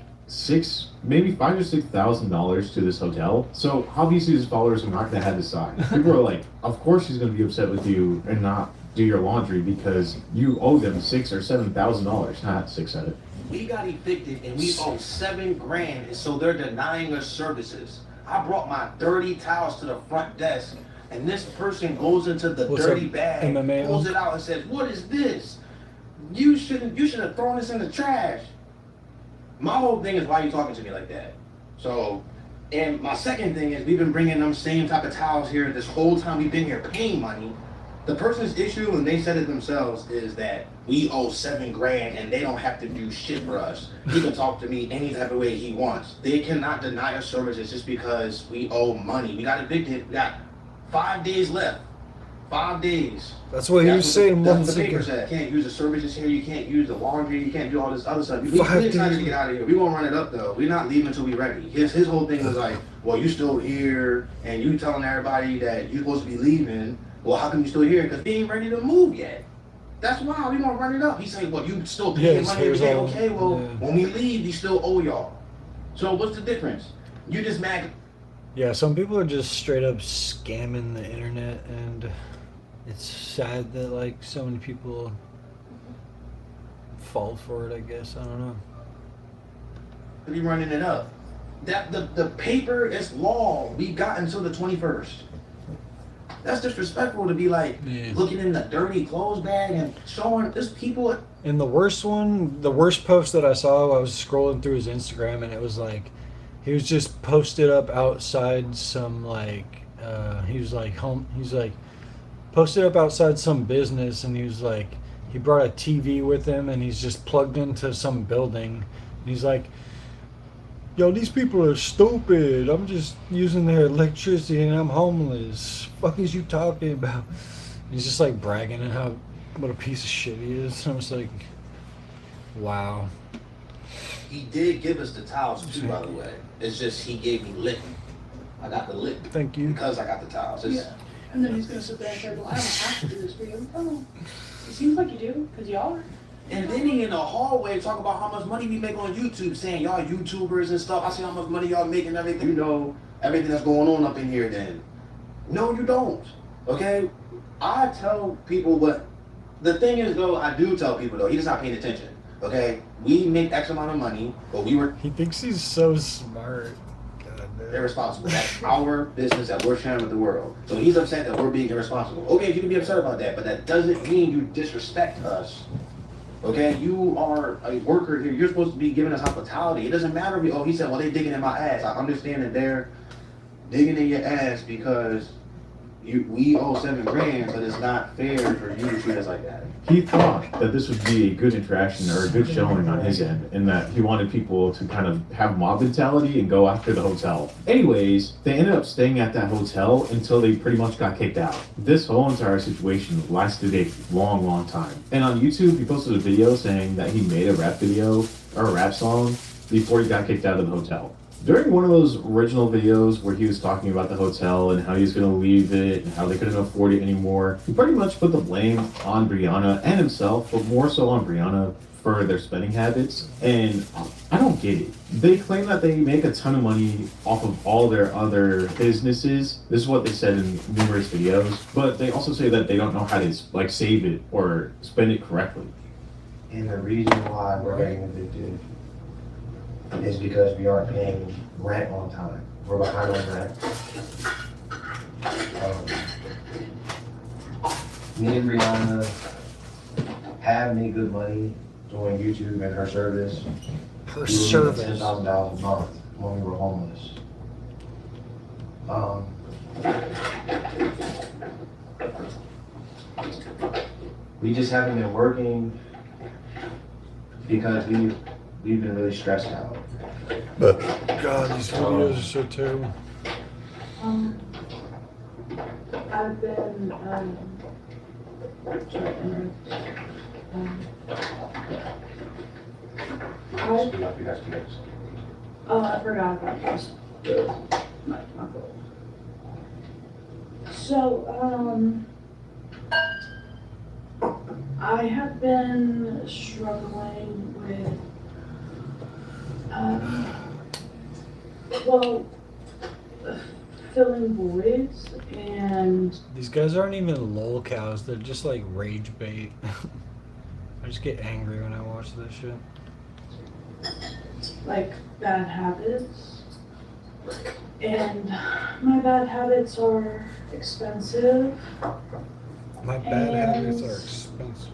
maybe $5,000 or $6,000 to this hotel. So obviously his followers are not gonna have his side. People are like, of course he's gonna be upset with you and not do your laundry because you owe them $6,000 or $7,000, not 600. We got evicted and we owe 7 grand, and so they're denying us services. I brought my dirty towels to the front desk, and this person goes into the dirty bag, MMA pulls it out and says, "What is this? You should have thrown this in the trash." My whole thing is, why are you talking to me like that? So, and my second thing is, we've been bringing them same type of towels here this whole time we've been here paying money. The person's issue, and they said it themselves, is that we owe 7 grand and they don't have to do shit for us. He can talk to me any type of way he wants. They cannot deny us services just because we owe money. We got evicted. We got 5 days left. 5 days. That's what he was saying That's what the paper said. Can't use the services here. You can't use the laundry. You can't do all this other stuff. We excited to get out of here. We won't run it up though. We're not leaving until we're ready. His whole thing was like, well, you still here and you telling everybody that you're supposed to be leaving. Well, how come you still here? Because we ain't ready to move yet. That's why we gonna run it up. He's saying, well, you still paying money every day. Okay, well, when we leave, we still owe y'all. So what's the difference? You just mad. Yeah, some people are just straight up scamming the internet, and it's sad that like so many people fall for it, I guess. I don't know. to be running it up. That the paper is long. We got until the 21st. That's disrespectful to be like looking in the dirty clothes bag and showing this people. And the worst post that I saw, I was scrolling through his Instagram, and it was like, he was just posted up outside some posted up outside some business, and he was like, he brought a TV with him, and he's just plugged into some building, and he's like, yo, these people are stupid. I'm just using their electricity and I'm homeless. Fuck is you talking about? He's just like bragging on what a piece of shit he is. And I was like, wow. He did give us the towels too, by the way. It's just he gave me lip. I got the lip. Thank you. Because I got the towels. Yeah. And then he's gonna sit there and say, well, I don't have to do this for you. Oh, it seems like you do, because you are. And then he in the hallway talk about how much money we make on YouTube, saying y'all YouTubers and stuff. I see how much money y'all make and everything. You know everything that's going on up in here then. No, you don't. Okay? I tell people what. The thing is though, I do tell people though, he's not paying attention. Okay? We make X amount of money, but he thinks he's so smart. Irresponsible. That's our business that we're sharing with the world. So he's upset that we're being irresponsible. Okay, you can be upset about that, but that doesn't mean you disrespect us. Okay, you are a worker here. You're supposed to be giving us hospitality. It doesn't matter if he said, well, they digging in my ass. I understand that they're digging in your ass because we owe $7,000, but it's not fair for you to treat us like that. He thought that this would be a good interaction or a good showing on his end, and that he wanted people to kind of have mob mentality and go after the hotel. Anyways, they ended up staying at that hotel until they pretty much got kicked out. This whole entire situation lasted a long time. And on YouTube, he posted a video saying that he made a rap video or a rap song before he got kicked out of the hotel. During one of those original videos where he was talking about the hotel and how he was going to leave it and how they couldn't afford it anymore, he pretty much put the blame on Brianna and himself, but more so on Brianna for their spending habits. And I don't get it. They claim that they make a ton of money off of all their other businesses. This is what they said in numerous videos, but they also say that they don't know how to like save it or spend it correctly. And the reason why we're getting evicted is because we aren't paying rent on time. We're behind on rent. Me and Brianna have made good money doing YouTube and her service. Her service. $10,000 a month when we were homeless. We just haven't been working because we've been really stressed out. But God, these videos are so terrible. I've been, I forgot about this. My fault. So, I have been struggling with, filling voids, and These guys aren't even lolcows. They're just like rage bait. I just get angry when I watch this shit. like bad habits. And my bad habits are expensive. My bad habits are expensive.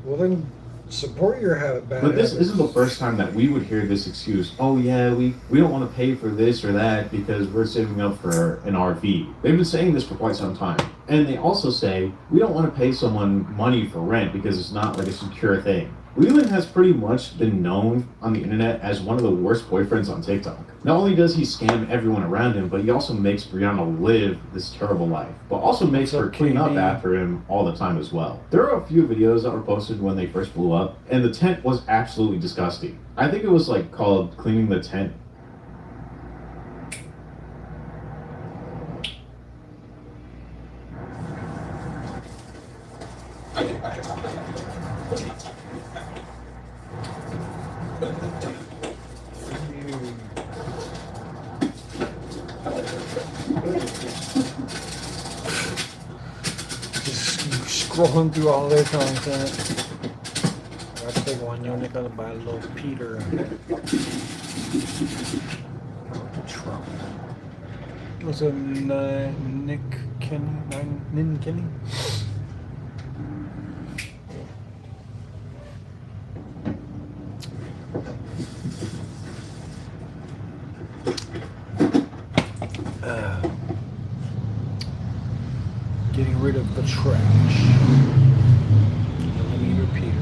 Well then, support your bad But this habits. isn't the first time that we would hear this excuse. Oh yeah, we don't want to pay for this or that because we're saving up for an RV. They've been saying this for quite some time. And they also say, we don't want to pay someone money for rent because it's not like a secure thing. Leland has pretty much been known on the internet as one of the worst boyfriends on TikTok. Not only does he scam everyone around him, but he also makes Brianna live this terrible life, but also makes her clean up after him all the time as well. There are a few videos that were posted when they first blew up, and the tent was absolutely disgusting. I think it was like called cleaning the tent. Scrolling through all their content. I have to take one unit, gotta buy a little Peter. Trump. What's up, Nick Kenny? Nin Kenny? Getting rid of the trash. Millimeter Peter.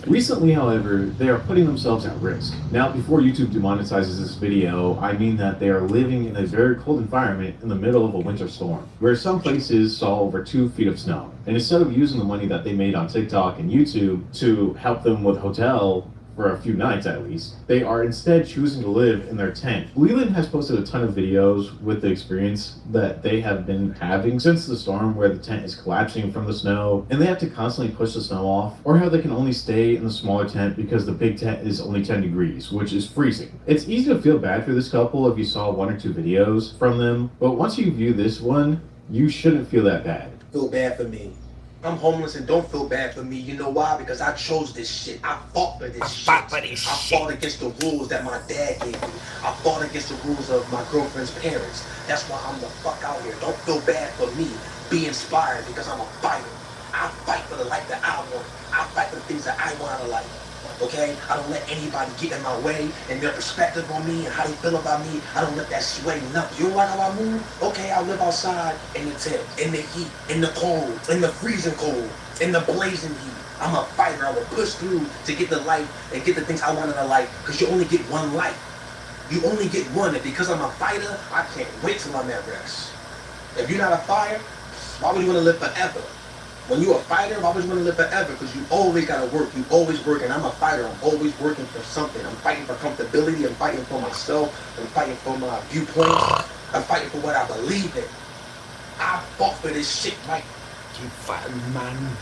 Recently, however, they are putting themselves at risk. Now, before YouTube demonetizes this video, I mean that they are living in a very cold environment in the middle of a winter storm, where some places saw over 2 feet of snow. And instead of using the money that they made on TikTok and YouTube to help them with hotel, for a few nights at least, they are instead choosing to live in their tent. Leland has posted a ton of videos with the experience that they have been having since the storm, where the tent is collapsing from the snow and they have to constantly push the snow off, or how they can only stay in the smaller tent because the big tent is only 10 degrees, which is freezing. It's easy to feel bad for this couple if you saw 1 or 2 videos from them, but once you view this one, you shouldn't feel that bad. Feel bad for me. I'm homeless and don't feel bad for me. You know why? Because I chose this shit. I fought for this shit. I fought against the rules that my dad gave me. I fought against the rules of my girlfriend's parents. That's why I'm the fuck out here. Don't feel bad for me. Be inspired because I'm a fighter. I fight for the life that I want. I fight for the things that I want out of life. Okay? I don't let anybody get in my way and their perspective on me and how they feel about me. I don't let that sway nothing. You don't like how I move? Okay, I'll live outside in the tent, in the heat, in the cold, in the freezing cold, in the blazing heat. I'm a fighter. I will push through to get the life and get the things I want in a life, because you only get one life. You only get one, and because I'm a fighter, I can't wait till I'm at rest. If you're not a fighter, why would you want to live forever? When you're a fighter, why would you want to live forever? Because you always got to work. You always work, and I'm a fighter. I'm always working for something. I'm fighting for comfortability. I'm fighting for myself. I'm fighting for my viewpoints. I'm fighting for what I believe in. I fought for this shit, right? Keep fighting, man.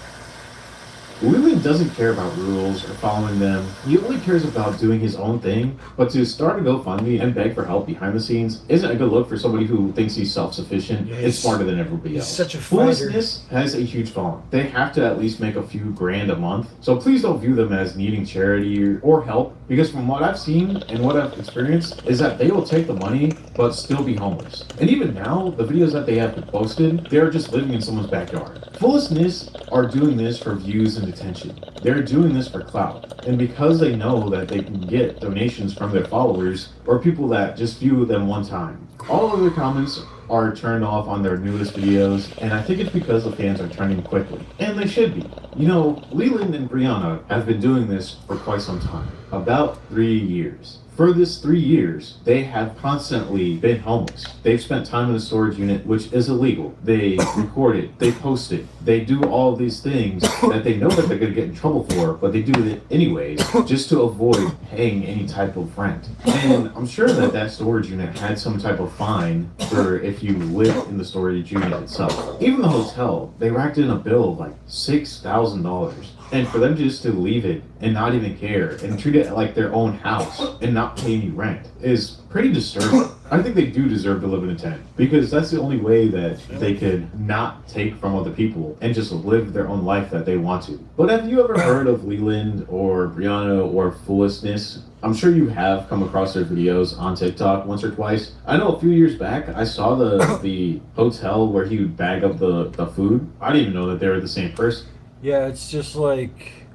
Leland doesn't care about rules or following them. He only cares about doing his own thing, but to start a GoFundMe and beg for help behind the scenes isn't a good look for somebody who thinks he's self-sufficient. Yeah, it's smarter than everybody else. He's such a fighter. Foolishness has a huge following. They have to at least make a few grand a month, so please don't view them as needing charity or help, because from what I've seen and what I've experienced is that they will take the money but still be homeless. And even now, the videos that they have posted, they're just living in someone's backyard. Foolishness are doing this for views and attention. They're doing this for clout. And because they know that they can get donations from their followers or people that just view them one time. All of their comments are turned off on their newest videos, and I think it's because the fans are turning quickly. And they should be. You know, Leland and Brianna have been doing this for quite some time. About 3 years. For this 3 years, they have constantly been homeless. They've spent time in a storage unit, which is illegal. They record it, they post it, they do all these things that they know that they're gonna get in trouble for, but they do it anyways, just to avoid paying any type of rent. And I'm sure that that storage unit had some type of fine for if you live in the storage unit itself. Even the hotel, they racked in a bill of like $6,000. And for them just to leave it and not even care and treat it like their own house and not pay any rent is pretty disturbing. I think they do deserve to live in a tent, because that's the only way that they could not take from other people and just live their own life that they want to. But have you ever heard of Leland or Brianna or Foolishness? I'm sure you have come across their videos on TikTok once or twice. I know a few years back, I saw the hotel where he would bag up the food. I didn't even know that they were the same person. Yeah, it's just like,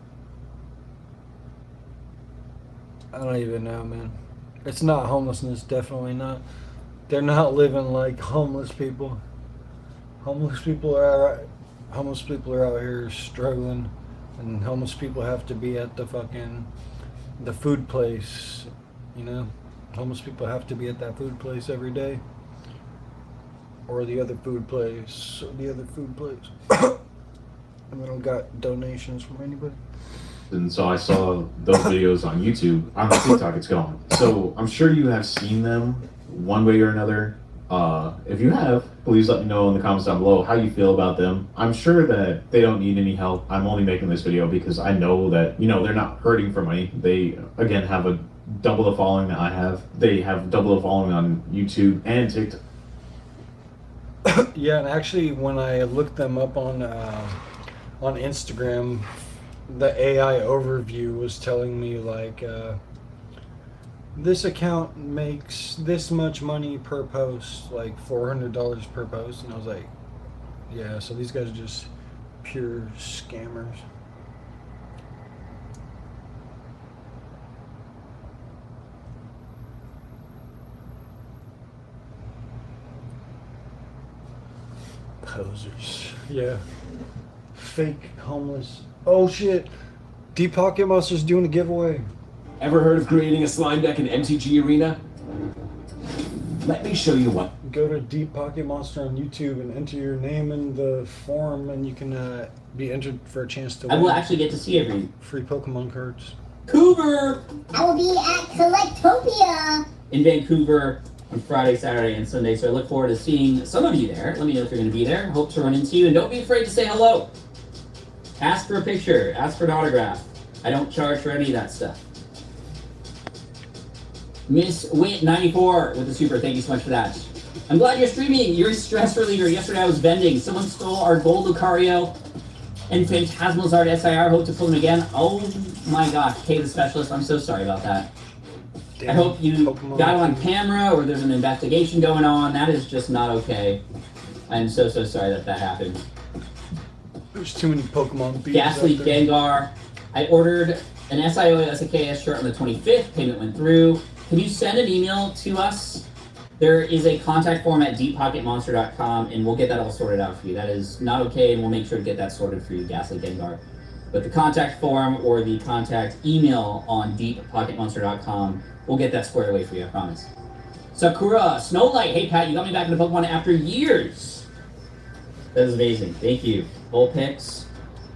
I don't even know, man. It's not homelessness, definitely not. They're not living like homeless people. Homeless people are out here struggling, and homeless people have to be at the food place, you know? Homeless people have to be at that food place every day. Or the other food place, and we don't got donations from anybody. And so I saw those videos on YouTube. On TikTok, it's gone. So I'm sure you have seen them one way or another. If you have, please let me know in the comments down below how you feel about them. I'm sure that they don't need any help. I'm only making this video because I know that, you know, they're not hurting for money. They, again, have a double the following that I have. They have double the following on YouTube and TikTok. Yeah, and actually when I looked them up on Instagram, the AI overview was telling me like this account makes this much money per post, like $400 per post, and I was like, yeah, so these guys are just pure scammers. Posers. Yeah. Fake homeless. Oh shit. Deep Pocket Monster's doing a giveaway. Ever heard of creating a slime deck in MTG Arena? Let me show you what. Go to Deep Pocket Monster on YouTube and enter your name in the form, and you can be entered for a chance to win. I will actually get to see every free Pokemon cards. Vancouver! I will be at Collectopia. In Vancouver on Friday, Saturday, and Sunday, so I look forward to seeing some of you there. Let me know if you're going to be there. Hope to run into you, and don't be afraid to say hello. Ask for a picture. Ask for an autograph. I don't charge for any of that stuff. Miss Wit94 with the super. Thank you so much for that. I'm glad you're streaming. You're a stress reliever. Yesterday I was vending. Someone stole our gold Lucario and Phantasmal Zard SIR. Hope to pull them again. Oh my gosh. Kay the specialist, I'm so sorry about that. I hope you got it on camera or there's an investigation going on. That is just not okay. I'm so sorry that happened. There's too many Pokemon bees Ghastly out there. Gengar. I ordered an SIO SKS shirt on the 25th. Payment went through. Can you send an email to us? There is a contact form at deeppocketmonster.com, and we'll get that all sorted out for you. That is not okay, and we'll make sure to get that sorted for you, Ghastly Gengar. But the contact form or the contact email on deeppocketmonster.com, we'll get that squared away for you, I promise. Sakura, Snowlight, hey Pat, you got me back into Pokemon after years. That is amazing, thank you. Vulpix,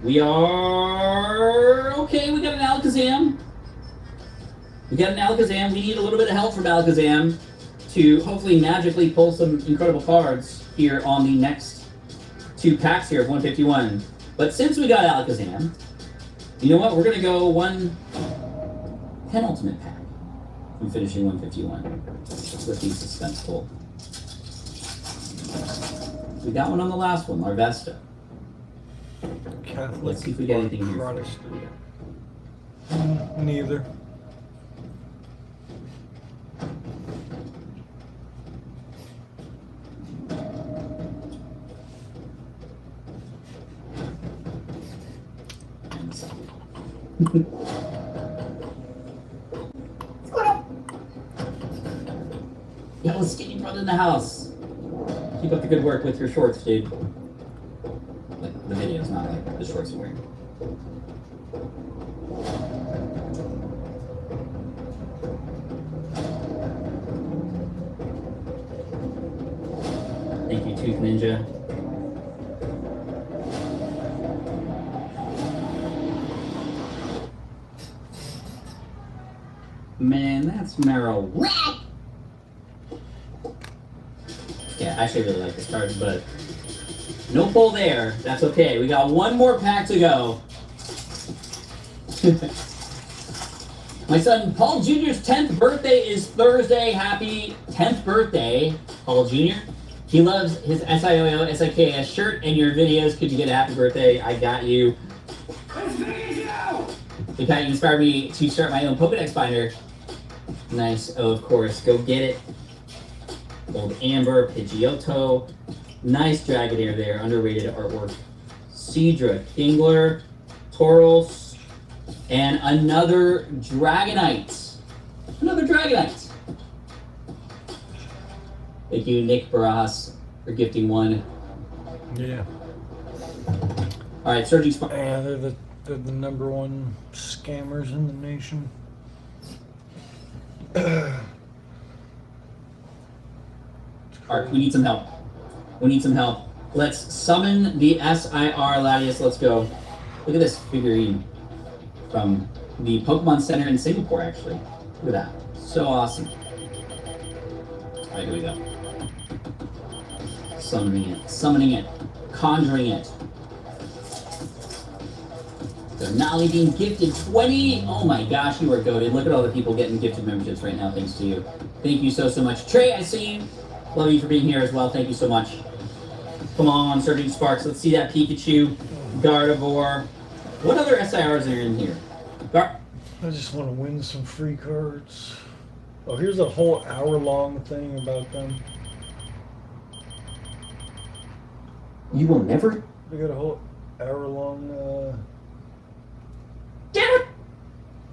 we are okay, we got an Alakazam. We got an Alakazam. We need a little bit of help from Alakazam to hopefully magically pull some incredible cards here on the next 2 packs here of 151. But since we got Alakazam, you know what? We're going to go one penultimate pack from finishing 151 with the suspense pull. We got one on the last one, Larvesta. Catholic. Let's see if we get anything here. Protestant. Neither. Yo, skinny brother in the house. Keep up the good work with your shorts, dude. Like the videos, not like the shorts you're wearing. Thank you, Tooth Ninja. Man, that's Meryl. Yeah, I actually really like this card, but no pull there. That's okay. We got one more pack to go. My son Paul Jr.'s 10th birthday is Thursday. Happy 10th birthday, Paul Jr. He loves his SIOO SIKS shirt and your videos. Could you get a happy birthday? I got you. In fact, you inspired me to start my own Pokedex binder. Nice. Oh, of course. Go get it. Old Amber, Pidgeotto. Nice Dragonair there. Underrated artwork. Seadra, Kingler, Tauros, and another Dragonite. Another Dragonite. Thank you, Nick Barajas, for gifting one. Yeah. All right, Surging Spark. Yeah, they're the #1 scammers in the nation. Alright, we need some help. We need some help. Let's summon the SIR Latias. Let's go. Look at this figurine from the Pokemon Center in Singapore, actually. Look at that. So awesome. Alright, here we go. Summoning it, conjuring it. They're not only being gifted 20. Oh my gosh, you are goated. Look at all the people getting gifted memberships right now, thanks to you. Thank you so much. Trey, I see you. Love you for being here as well. Thank you so much. Come on, Surging Sparks. Let's see that Pikachu, Gardevoir, What other SIRs are in here? I just want to win some free cards. Oh, here's a whole hour-long thing about them. You will never. We got a whole hour-long,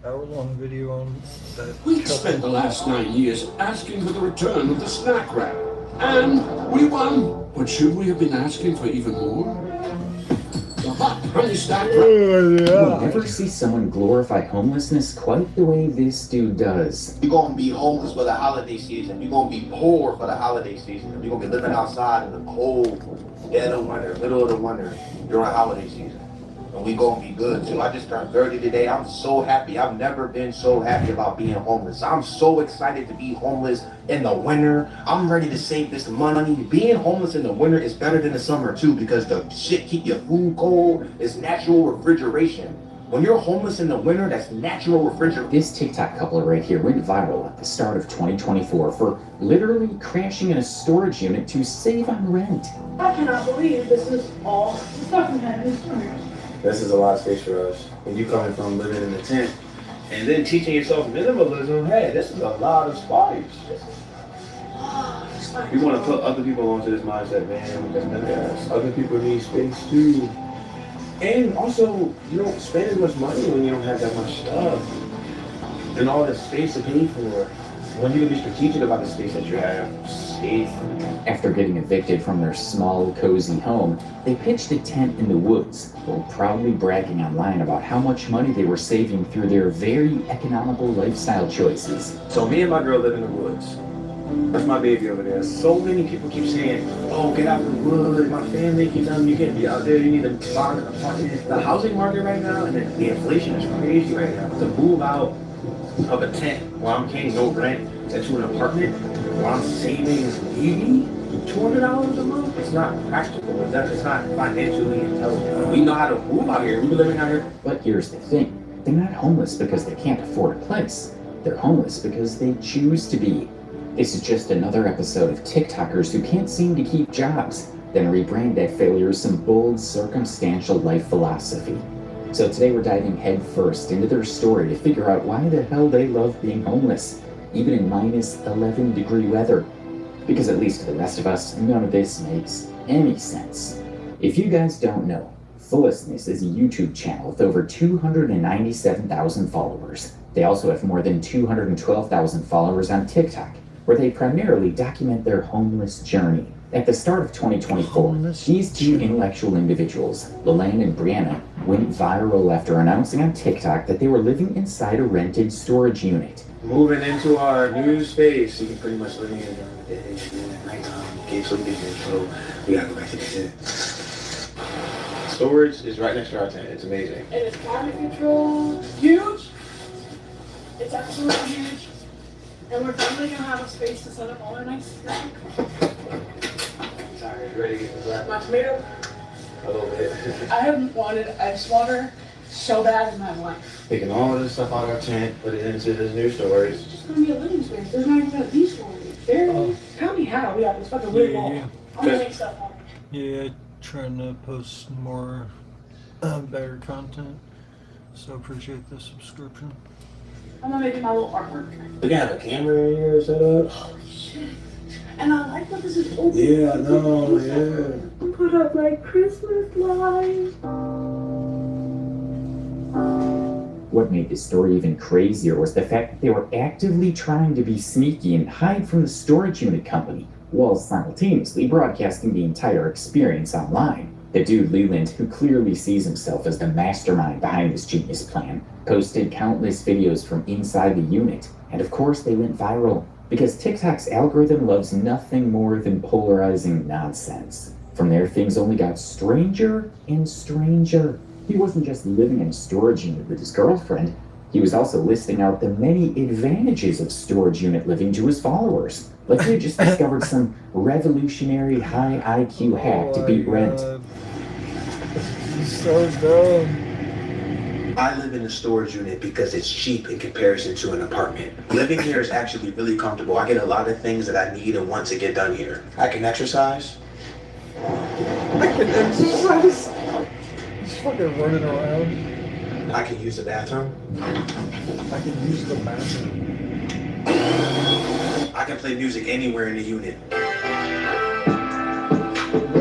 hour-long video on that. We've spent the last 9 years asking for the return of the snack wrap. And we won. But should we have been asking for even more? The hot honey snack wrap. You will never see someone glorify homelessness quite the way this dude does. You're gonna be homeless for the holiday season. You're gonna be poor for the holiday season. You're gonna be living outside in the cold, dead of winter, middle of the winter during holiday season. And we gonna be good too. I just turned 30 today. I'm so happy. I've never been so happy about being homeless. I'm so excited to be homeless in the winter. I'm ready to save this money. Being homeless in the winter is better than the summer too, because the shit keep your food cold. It's natural refrigeration. When you're homeless in the winter, that's natural refrigeration. This TikTok couple right here went viral at the start of 2024 for literally crashing in a storage unit to save on rent. I cannot believe this is all the stuff we had in the storage. This is a lot of space for us. When you coming from living in a tent and then teaching yourself minimalism, hey, this is a lot of space. We want to put other people onto this mindset, man. Because other people need space too. And also, you don't spend as much money when you don't have that much stuff. And all the space to pay for. When you can be strategic about the space that you have, safe. After getting evicted from their small, cozy home, they pitched a tent in the woods, while proudly bragging online about how much money they were saving through their very economical lifestyle choices. So me and my girl live in the woods. That's my baby over there. So many people keep saying, oh, get out of the woods. My family keeps telling me you can't be out there. You need to buy an apartment. The housing market right now and the inflation is crazy right now. To move out of a tent while I'm paying no rent into an apartment while I'm saving maybe $200 a month, it's not practical. It's not financially intelligent. We know how to move out here. We've been living out here. But here's the thing. They're not homeless because they can't afford a place. They're homeless because they choose to be. This is just another episode of TikTokers who can't seem to keep jobs, then rebrand that failure as some bold, circumstantial life philosophy. So today we're diving headfirst into their story to figure out why the hell they love being homeless, even in minus 11-degree weather. Because at least to the rest of us, none of this makes any sense. If you guys don't know, Fullestness is a YouTube channel with over 297,000 followers. They also have more than 212,000 followers on TikTok, where they primarily document their homeless journey. At the start of 2024, these two intellectual individuals, Leland and Brianna, went viral after announcing on TikTok that they were living inside a rented storage unit. Moving into our new space, you can pretty much live here during the day and then at nighttime, get some business, so we gotta go back to the tent. Storage is right next to our tent. It's amazing. And it's climate control, huge. It's absolutely huge. And we're finally gonna have a space to set up all our nice stuff. Sorry, ready to get this wrap? My tomato. A little bit. I haven't wanted ice water so bad in my life. Taking all of this stuff out of our tent, put it into this new storage. It's just gonna be a living space. There's not even gonna be storage. There. Tell me how. We got this fucking weird wall. I'm gonna make stuff on it. Yeah, trying to post more better content. So appreciate the subscription. I'm gonna make it my little artwork. We got a camera in here set up. Holy shit. And I like that this is open. Yeah, I know, yeah. Put up like Christmas lights. What made this story even crazier was the fact that they were actively trying to be sneaky and hide from the storage unit company, while simultaneously broadcasting the entire experience online. The dude Leland, who clearly sees himself as the mastermind behind this genius plan, posted countless videos from inside the unit, and of course they went viral, because TikTok's algorithm loves nothing more than polarizing nonsense. From there, things only got stranger and stranger. He wasn't just living in a storage unit with his girlfriend, he was also listing out the many advantages of storage unit living to his followers. Like he had just discovered some revolutionary high IQ hack to beat rent. So dumb. I live in a storage unit because it's cheap in comparison to an apartment. Living here is actually really comfortable. I get a lot of things that I need and want to get done here. I can exercise. I can exercise. He's fucking running around. I can use the bathroom. I can use the bathroom. I can play music anywhere in the unit.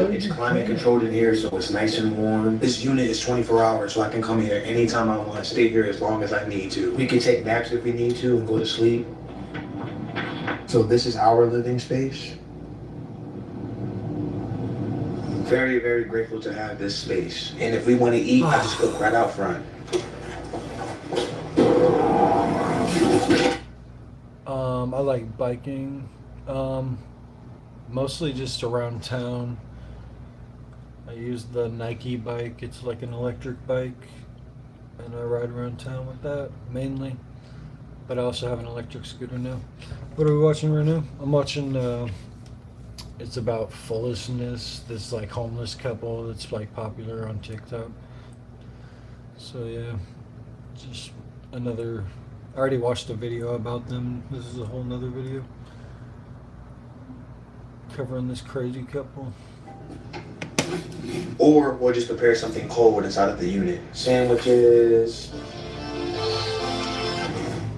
It's climate controlled in here, so it's nice and warm. This unit is 24 hours, so I can come here anytime I want, stay here as long as I need to. We can take naps if we need to and go to sleep. So this is our living space. Very, very grateful to have this space. And if we want to eat, I just cook right out front. I like biking. Mostly just around town. I use the Nike bike. It's like an electric bike, and I ride around town with that mainly. But I also have an electric scooter now. What are we watching right now? I'm watching. It's about Foolishness. This like homeless couple that's like popular on TikTok. So yeah, just another. I already watched a video about them. This is a whole nother video covering this crazy couple. Or we'll just prepare something cold inside of the unit. Sandwiches.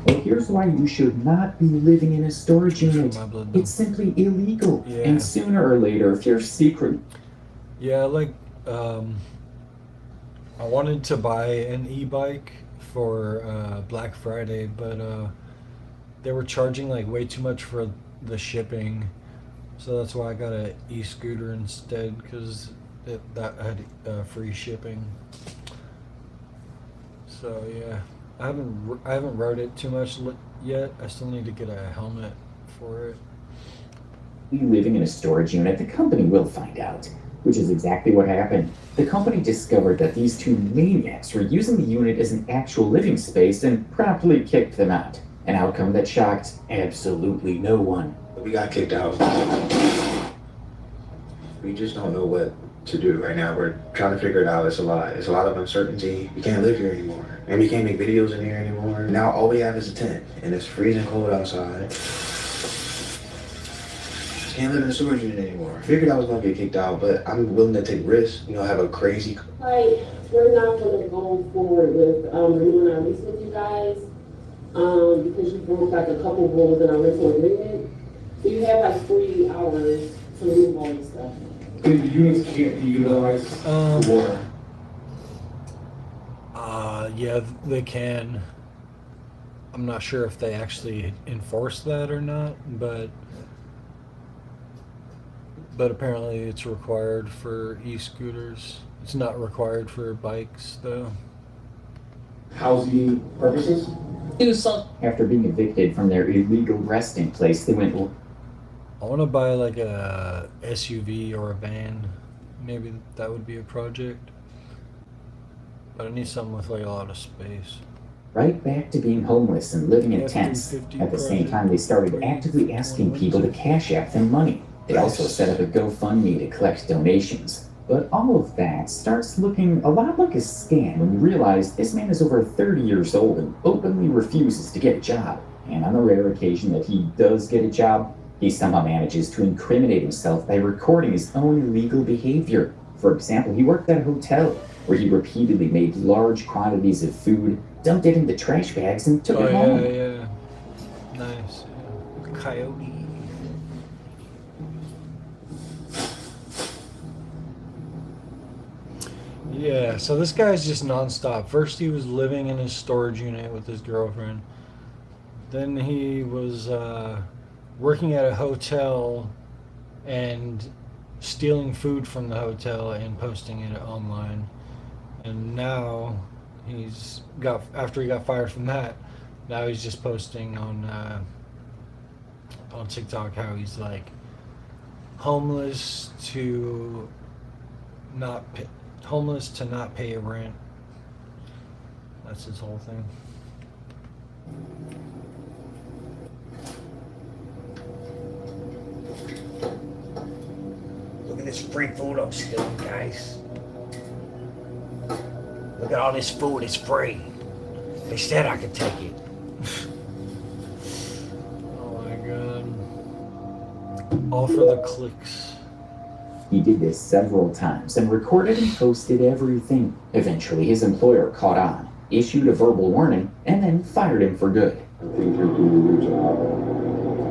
Well, here's why you should not be living in a storage unit. It's simply illegal. Yeah. And sooner or later, if you're secret. Yeah, like, I wanted to buy an e-bike for Black Friday, but they were charging like way too much for the shipping. So that's why I got an e-scooter instead, because that had free shipping. So yeah, I haven't rode it too much yet. I still need to get a helmet for it. You living in a storage unit, the company will find out, which is exactly what happened. The company discovered that these two maniacs were using the unit as an actual living space and promptly kicked them out. An outcome that shocked absolutely no one. We got kicked out. We just don't know what to do right now. We're trying to figure it out. It's a lot. It's a lot of uncertainty. We can't live here anymore. And we can't make videos in here anymore. Now all we have is a tent, and it's freezing cold outside. Can't live in a storage unit anymore. Figured I was gonna get kicked out, but I'm willing to take risks. You know, have a crazy. Like, we're not gonna go forward with renewing our lease with you guys, because you broke like a couple rules in our rental agreement. So you have like 48 hours to move all this stuff. The units can't be utilized for water. Yeah, they can. I'm not sure if they actually enforce that or not, but apparently it's required for e-scooters. It's not required for bikes, though. Housing purposes? After being evicted from their illegal resting place, they went, I want to buy like a SUV or a van. Maybe that would be a project. But I need something with like a lot of space. right back to being homeless and living in tents. At the same time, they started actively asking people to cash app them money. They also set up a GoFundMe to collect donations. But all of that starts looking a lot like a scam when you realize this man is over 30 years old and openly refuses to get a job. And on the rare occasion that he does get a job, he somehow manages to incriminate himself by recording his own illegal behavior. For example, he worked at a hotel where he repeatedly made large quantities of food, dumped it into trash bags, and took it home. Yeah. Nice. Coyote. Yeah, so this guy's just nonstop. First he was living in his storage unit with his girlfriend. Then he was working at a hotel and stealing food from the hotel and posting it online. And now after he got fired from that, now he's just posting on TikTok how he's like homeless to not pay rent. That's his whole thing. Look at this free food I'm stealing, guys. Look at all this food, it's free. They said I could take it. Oh my god. All for the clicks. He did this several times and recorded and posted everything. Eventually, his employer caught on. issued a verbal warning, and then fired him for good. I think you're doing your job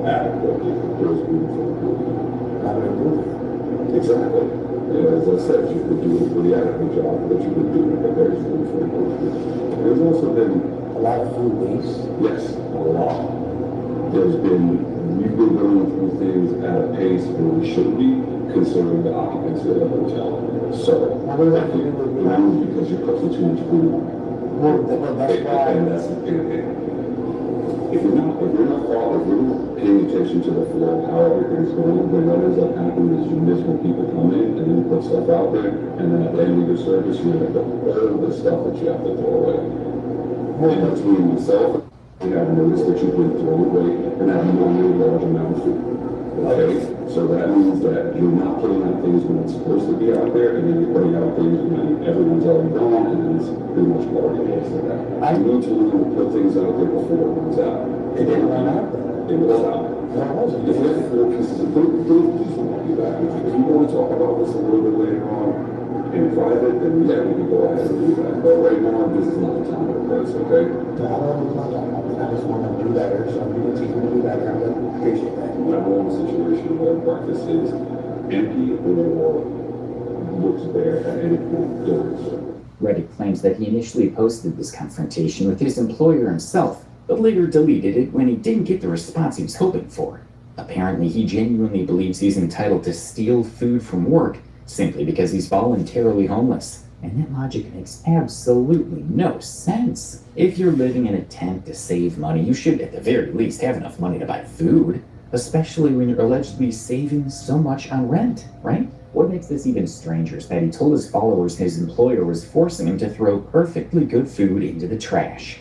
adequately. There's room for improvement. How do I improve it? Exactly. As I said, you've been doing a pretty adequate job, but you've been doing it, but there's room for improvement. There's also been a lot of food waste. Yes, a lot. We've been going through things at a pace where we should be, concerning the occupancy of the hotel. So, I think because you're cooking too much food. If you're not paying attention to the flow, how everything's going, then what ends up happening is you miss when people come in and then you put stuff out there, and then at the end of your service, you end up with all the stuff that you have to throw away. And between myself, I have noticed that you've been throwing away and having only a large amount of food. Okay? So that means that you're not putting out things when it's supposed to be out there, and then you're putting out things when everyone's already gone, and then it's pretty much already wasted that. I need to learn to put things out there before it runs out. It didn't run out. It was out. If you have 4 pieces of food, please won't do that. If you want to talk about this a little bit later on in private, then yeah, we can go ahead and do that. But right now, this is not the time or the place, okay? I just want to do better, so I'm going to teach me to do better. I appreciate that. I don't want a situation where breakfast is empty or looks bare at any point during the service. Reddit claims that he initially posted this confrontation with his employer himself, but later deleted it when he didn't get the response he was hoping for. Apparently, he genuinely believes he's entitled to steal food from work simply because he's voluntarily homeless. And that logic makes absolutely no sense. If you're living in a tent to save money, you should at the very least have enough money to buy food, especially when you're allegedly saving so much on rent, right? What makes this even stranger is that he told his followers his employer was forcing him to throw perfectly good food into the trash.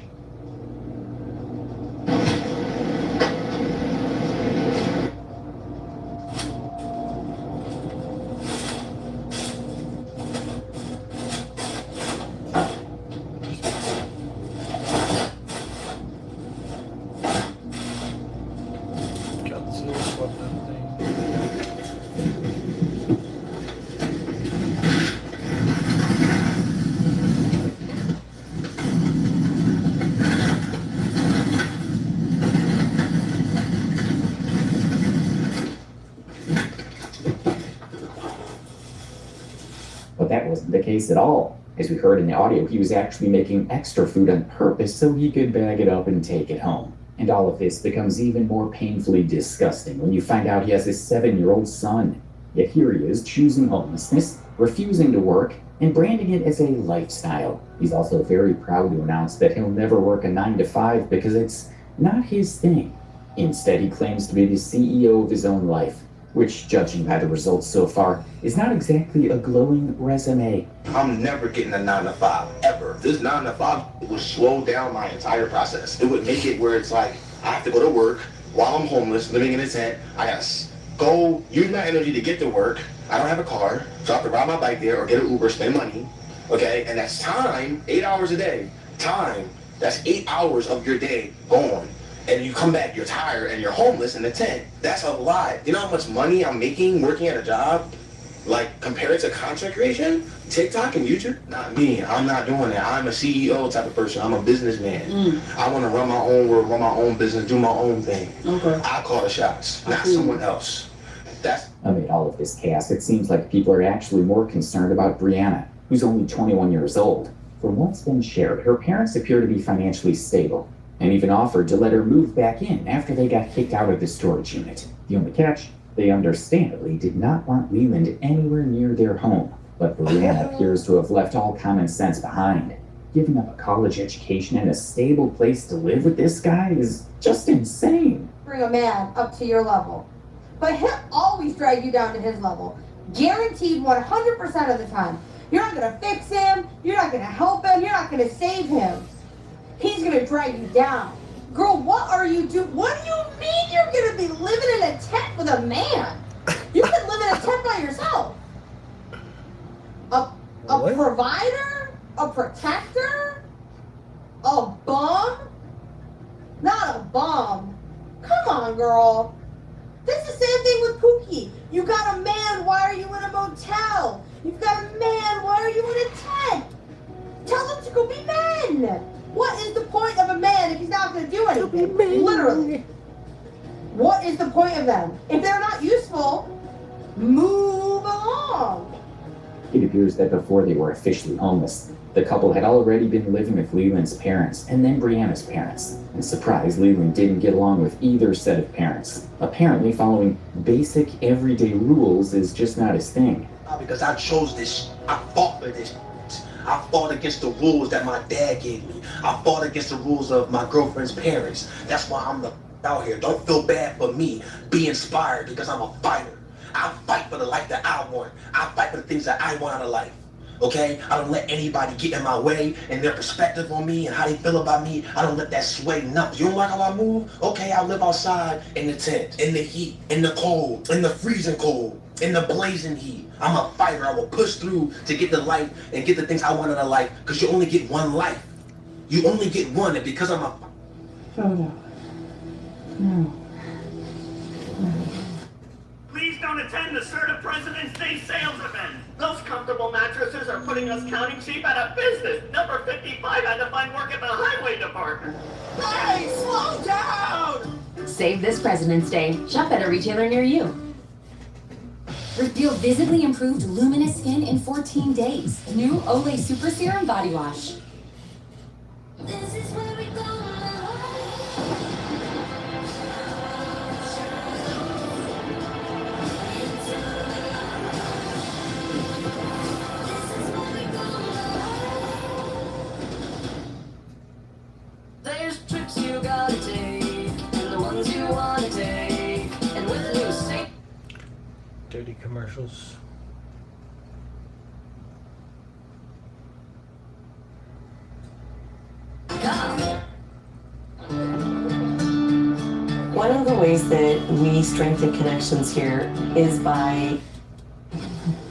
But that wasn't the case at all. As we heard in the audio, he was actually making extra food on purpose so he could bag it up and take it home. And all of this becomes even more painfully disgusting when you find out he has a 7-year-old son. Yet here he is choosing homelessness, refusing to work, and branding it as a lifestyle. He's also very proud to announce that he'll never work a 9-to-5 because it's not his thing. Instead, he claims to be the CEO of his own life, which, judging by the results so far, is not exactly a glowing resume. I'm never getting a 9-to-5, ever. This 9-to-5 would slow down my entire process. It would make it where it's like, I have to go to work while I'm homeless, living in a tent. I gotta go use my energy to get to work. I don't have a car, so I have to ride my bike there or get an Uber, spend money, okay? And that's time, 8 hours a day. Time, that's 8 hours of your day gone. And you come back, you're tired, and you're homeless in a tent. That's a lot. You know how much money I'm making working at a job? Like, compared to content creation, TikTok and YouTube? Not me. I'm not doing that. I'm a CEO type of person. I'm a businessman. I want to run my own world, run my own business, do my own thing. Okay. I call the shots, not someone else. Amid all of this chaos, it seems like people are actually more concerned about Brianna, who's only 21 years old. From what's been shared, her parents appear to be financially stable, and even offered to let her move back in after they got kicked out of the storage unit. The only catch, they understandably did not want Leland anywhere near their home, but Brianna appears to have left all common sense behind. Giving up a college education and a stable place to live with this guy is just insane. Bring a man up to your level, but he'll always drag you down to his level. Guaranteed 100% of the time. You're not gonna fix him, you're not gonna help him, you're not gonna save him. He's gonna drag you down. Girl, what are you doing? What do you mean you're gonna be living in a tent with a man? You can live in a tent by yourself. A provider? A protector? A bum? Not a bum. Come on, girl. This is the same thing with Pookie. You got a man, why are you in a motel? You've got a man, why are you in a tent? Tell them to go be men. What is the point of a man if he's not going to do anything? Literally. What is the point of them? If they're not useful, move along. It appears that before they were officially homeless, the couple had already been living with Leland's parents and then Brianna's parents. And surprise, Leland didn't get along with either set of parents. Apparently, following basic everyday rules is just not his thing. Because I chose this, I fought for this. I fought against the rules that my dad gave me. I fought against the rules of my girlfriend's parents. That's why I'm out here. Don't feel bad for me. Be inspired because I'm a fighter. I fight for the life that I want. I fight for the things that I want out of life. Okay? I don't let anybody get in my way and their perspective on me and how they feel about me. I don't let that sway nothing. You don't like how I move? Okay, I'll live outside in the tent, in the heat, in the cold, in the freezing cold, in the blazing heat. I'm a fighter. I will push through to get the life and get the things I want out of life because you only get one life. You only get one, and because I'm a... No. Please don't attend the CERTA President's Day sales event. Those comfortable mattresses are putting us counting sheep out of business. Number 55 had to find work at the highway department. Hey, slow down! Save this President's Day. Shop at a retailer near you. Reveal visibly improved luminous skin in 14 days. New Olay Super Serum Body Wash. This is where we go. There's trips you gotta take, and the ones you wanna take, and with new safe. Dirty commercials. One of the ways that we strengthen connections here is by...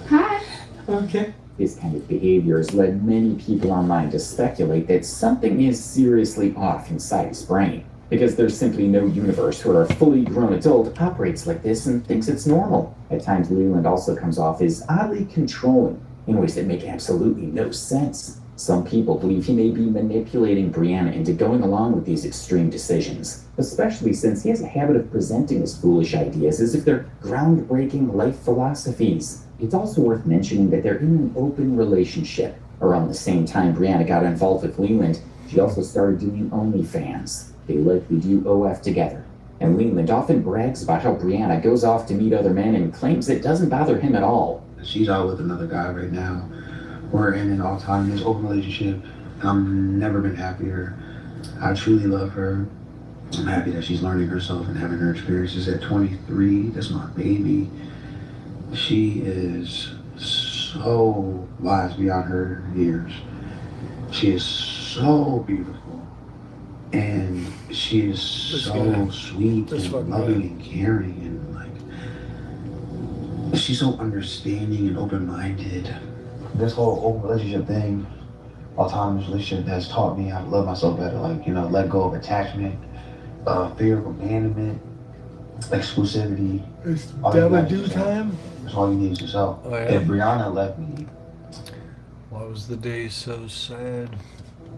Hi. Okay. This kind of behavior has led many people online to speculate that something is seriously off inside his brain, because there's simply no universe where a fully grown adult operates like this and thinks it's normal. At times, Leland also comes off as oddly controlling in ways that make absolutely no sense. Some people believe he may be manipulating Brianna into going along with these extreme decisions, especially since he has a habit of presenting his foolish ideas as if they're groundbreaking life philosophies. It's also worth mentioning that they're in an open relationship. Around the same time Brianna got involved with Leland, she also started doing OnlyFans. They likely do OF together. And Leland often brags about how Brianna goes off to meet other men and claims it doesn't bother him at all. She's out with another guy right now. We're in an autonomous open relationship. I've never been happier. I truly love her. I'm happy that she's learning herself and having her experiences at 23. That's my baby. She is so wise beyond her years. She is so beautiful. And she is so sweet and loving and caring and like, she's so understanding and open-minded. This whole open relationship thing, autonomous relationship, has taught me how to love myself better. Like, you know, let go of attachment, fear of abandonment, exclusivity. It's all you Devil got is Do yourself. Time. That's all you need is yourself. Oh, yeah. If Brianna left me, Why was the day so sad?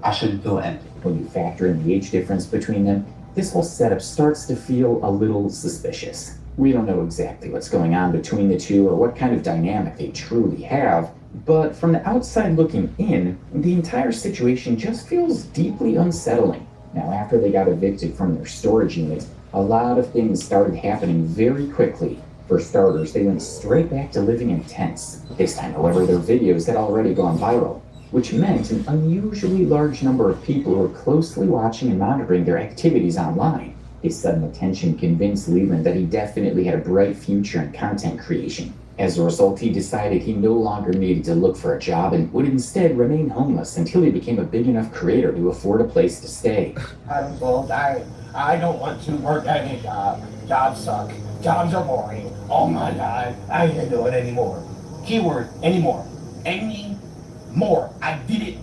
I shouldn't feel empty. When you factor in the age difference between them, this whole setup starts to feel a little suspicious. We don't know exactly what's going on between the two or what kind of dynamic they truly have, but from the outside looking in, the entire situation just feels deeply unsettling. Now, after they got evicted from their storage unit, a lot of things started happening very quickly. For starters, they went straight back to living in tents. This time, however, their videos had already gone viral, which meant an unusually large number of people were closely watching and monitoring their activities online. His sudden attention convinced Leland that he definitely had a bright future in content creation. As a result, he decided he no longer needed to look for a job and would instead remain homeless until he became a big enough creator to afford a place to stay. I'm so tired. I don't want to work any job. Jobs suck. Jobs are boring. Oh my God, I can't do it anymore. Keyword, anymore. Anymore. I did it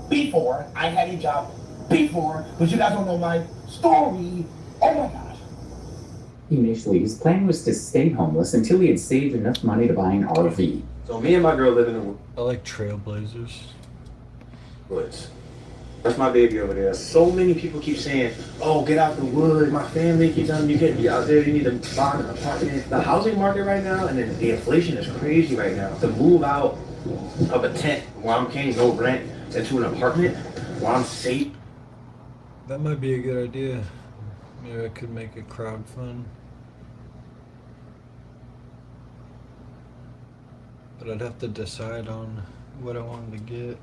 before. I had a job before, but you guys don't know my story. Oh my God. Initially, his plan was to stay homeless until he had saved enough money to buy an RV. So me and my girl live in the I like Trailblazers. woods. That's my baby over there. So many people keep saying, oh, get out the woods. My family keeps telling me you can't be out there. You need to buy an apartment. The housing market right now, and then the inflation is crazy right now. To move out of a tent where I'm paying no rent into an apartment where I'm safe. That might be a good idea. Maybe I could make a crowdfund. But I'd have to decide on what I wanted to get.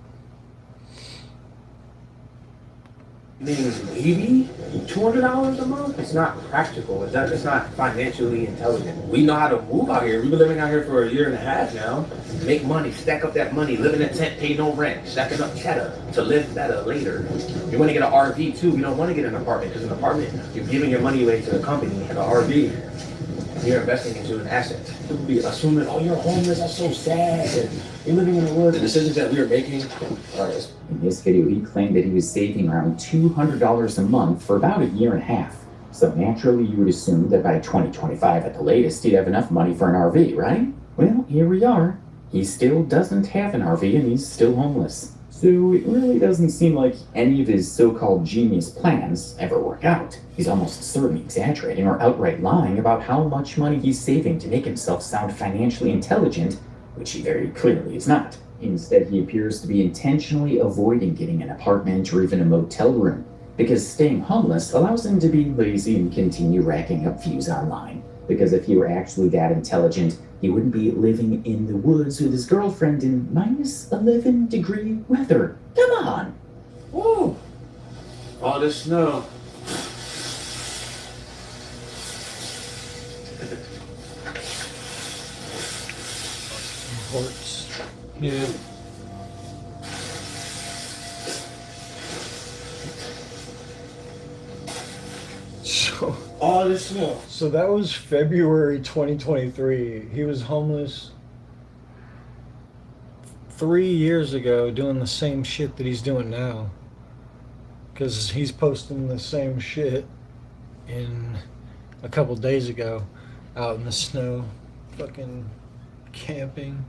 Maybe $200 a month. It's not practical. It's not financially intelligent. We know how to move out here. We've been living out here for a year and a half now. Make money, stack up that money, live in a tent, pay no rent, stacking up cheddar to live better later. You want to get an RV too. We don't want to get an apartment because an apartment, you're giving your money away to the company. An RV, you're investing into an asset. People be assuming, oh, you're homeless. That's so sad. And you're living in the woods. The decisions that we are making are. In this video, he claimed that he was saving around $200 a month for about a year and a half. So naturally, you would assume that by 2025 at the latest, he'd have enough money for an RV, right? Well, here we are. He still doesn't have an RV and he's still homeless. So it really doesn't seem like any of his so-called genius plans ever work out. He's almost certainly exaggerating or outright lying about how much money he's saving to make himself sound financially intelligent, which he very clearly is not. Instead, he appears to be intentionally avoiding getting an apartment or even a motel room, because staying homeless allows him to be lazy and continue racking up views online. Because if he were actually that intelligent, he wouldn't be living in the woods with his girlfriend in minus 11-degree weather. Come on! Woo! All this snow. Horts. Yeah. So all this snow. So that was February 2023. He was homeless 3 years ago doing the same shit that he's doing now. Because he's posting the same shit in a couple days ago out in the snow, fucking camping,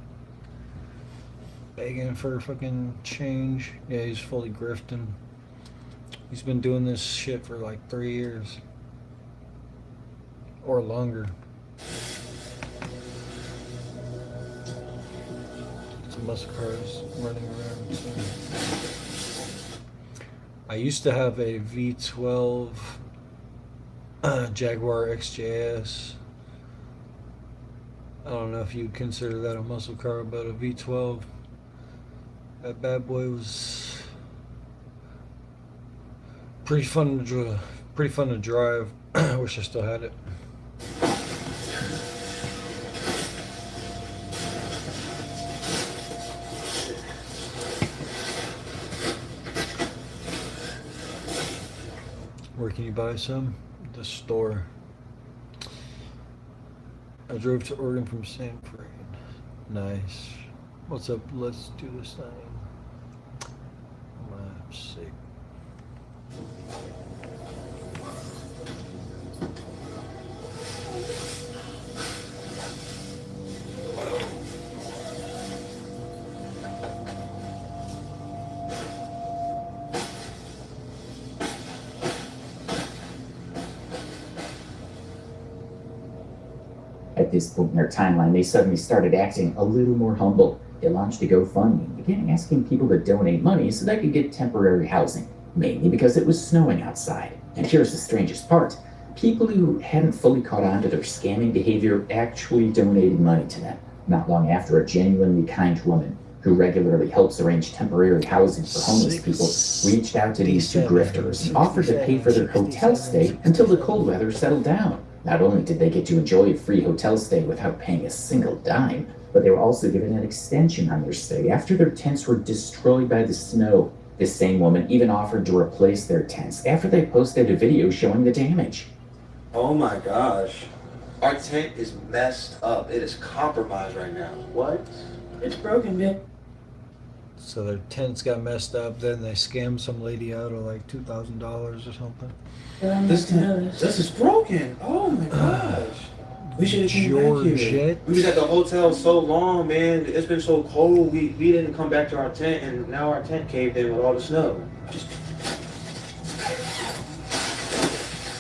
begging for fucking change. Yeah, he's fully grifting. He's been doing this shit for like 3 years. Or longer. Some muscle cars running around. So. I used to have a V12 Jaguar XJS. I don't know if you'd consider that a muscle car, but a V12. That bad boy was pretty fun to drive. I wish I still had it. Where can you buy some? The store. I drove to Oregon from San Fran. Nice. What's up? Let's do this thing. I'm sick. At this point in their timeline, they suddenly started acting a little more humble. They launched a GoFundMe and began asking people to donate money so they could get temporary housing, mainly because it was snowing outside. And here's the strangest part. People who hadn't fully caught on to their scamming behavior actually donated money to them. Not long after, a genuinely kind woman who regularly helps arrange temporary housing for homeless people reached out to these two grifters and offered to pay for their hotel stay until the cold weather settled down. Not only did they get to enjoy a free hotel stay without paying a single dime, but they were also given an extension on their stay after their tents were destroyed by the snow. This same woman even offered to replace their tents after they posted a video showing the damage. Oh my gosh. Our tent is messed up. It is compromised right now. What? It's broken, man. So their tents got messed up, then they scammed some lady out of like $2,000 or something. This is broken. Oh my gosh. We should have came back here. Georgette? We was at the hotel so long, man. It's been so cold. We didn't come back to our tent, and now our tent caved in with all the snow.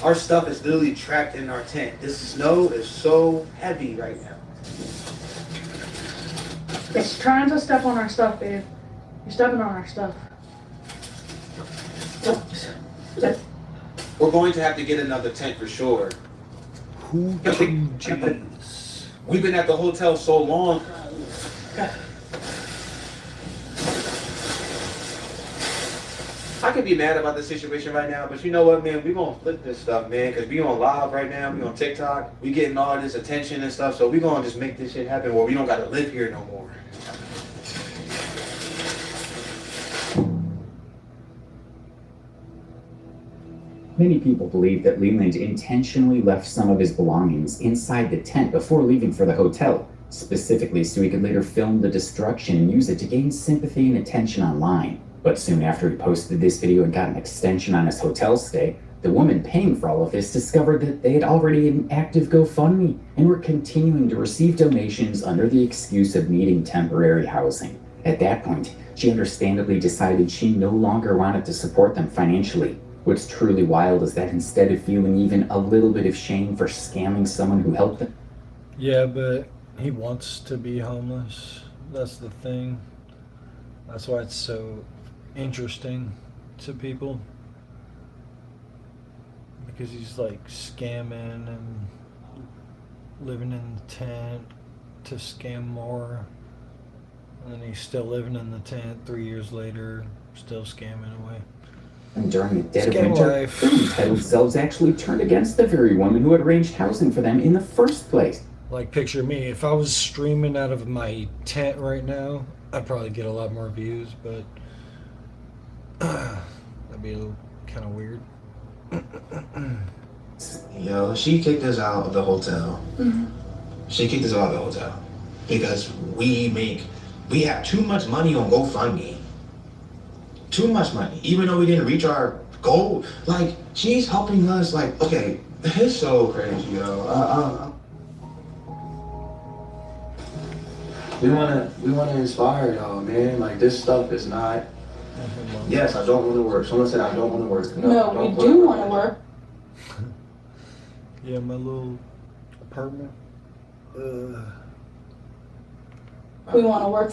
Our stuff is literally trapped in our tent. This snow is so heavy right now. It's trying to step on our stuff, babe. You're stepping on our stuff. We're going to have to get another tent for sure. Jeez. We've been at the hotel so long. I could be mad about the situation right now, but you know what, man? We gonna flip this stuff, man, because we on live right now. We on TikTok. We getting all this attention and stuff, so we gonna just make this shit happen where we don't gotta live here no more. Many people believe that Leland intentionally left some of his belongings inside the tent before leaving for the hotel, specifically so he could later film the destruction and use it to gain sympathy and attention online. But soon after he posted this video and got an extension on his hotel stay, the woman paying for all of this discovered that they had already an active GoFundMe and were continuing to receive donations under the excuse of needing temporary housing. At that point, she understandably decided she no longer wanted to support them financially. What's truly wild is that instead of feeling even a little bit of shame for scamming someone who helped them. Yeah, but he wants to be homeless. That's the thing. That's why it's so interesting to people. Because he's like scamming and living in the tent to scam more. And then he's still living in the tent 3 years later, still scamming away. And during the dead of winter, the entitled selves actually turned against the very woman who had arranged housing for them in the first place. Like, picture me, if I was streaming out of my tent right now, I'd probably get a lot more views, but that'd be a little kind of weird. Yo, she kicked us out of the hotel. Mm-hmm. She kicked us out of the hotel because we have too much money on GoFundMe. Too much money, even though we didn't reach our goal. Like, she's helping us. Like, okay, it's so crazy, yo. We wanna inspire y'all, man. Like, this stuff is not. Yes, I don't want to work. Someone said I don't want to work. No, we do want to work. Yeah, my little apartment. We want to work.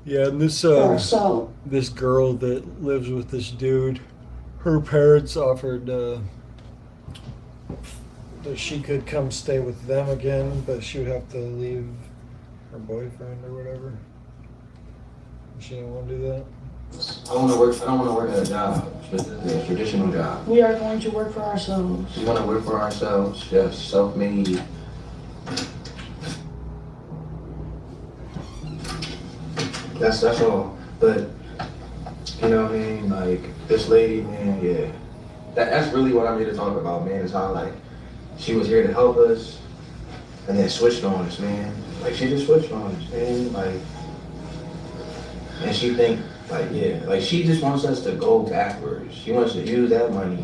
Yeah, and this So this girl that lives with this dude, her parents offered that she could come stay with them again, but she would have to leave her boyfriend or whatever. She didn't want to do that. I don't want to work at a job, a traditional job. we are going to work for ourselves. We want to work for ourselves, just self-made. That's all. But you know what I mean? Like, this lady, man, yeah. That's really what I'm here to talk about, man. Is how, like, she was here to help us and then switched on us, man. Like, she just switched on us, man. Like, and she think, like, yeah, like, she just wants us to go backwards. She wants to use that money.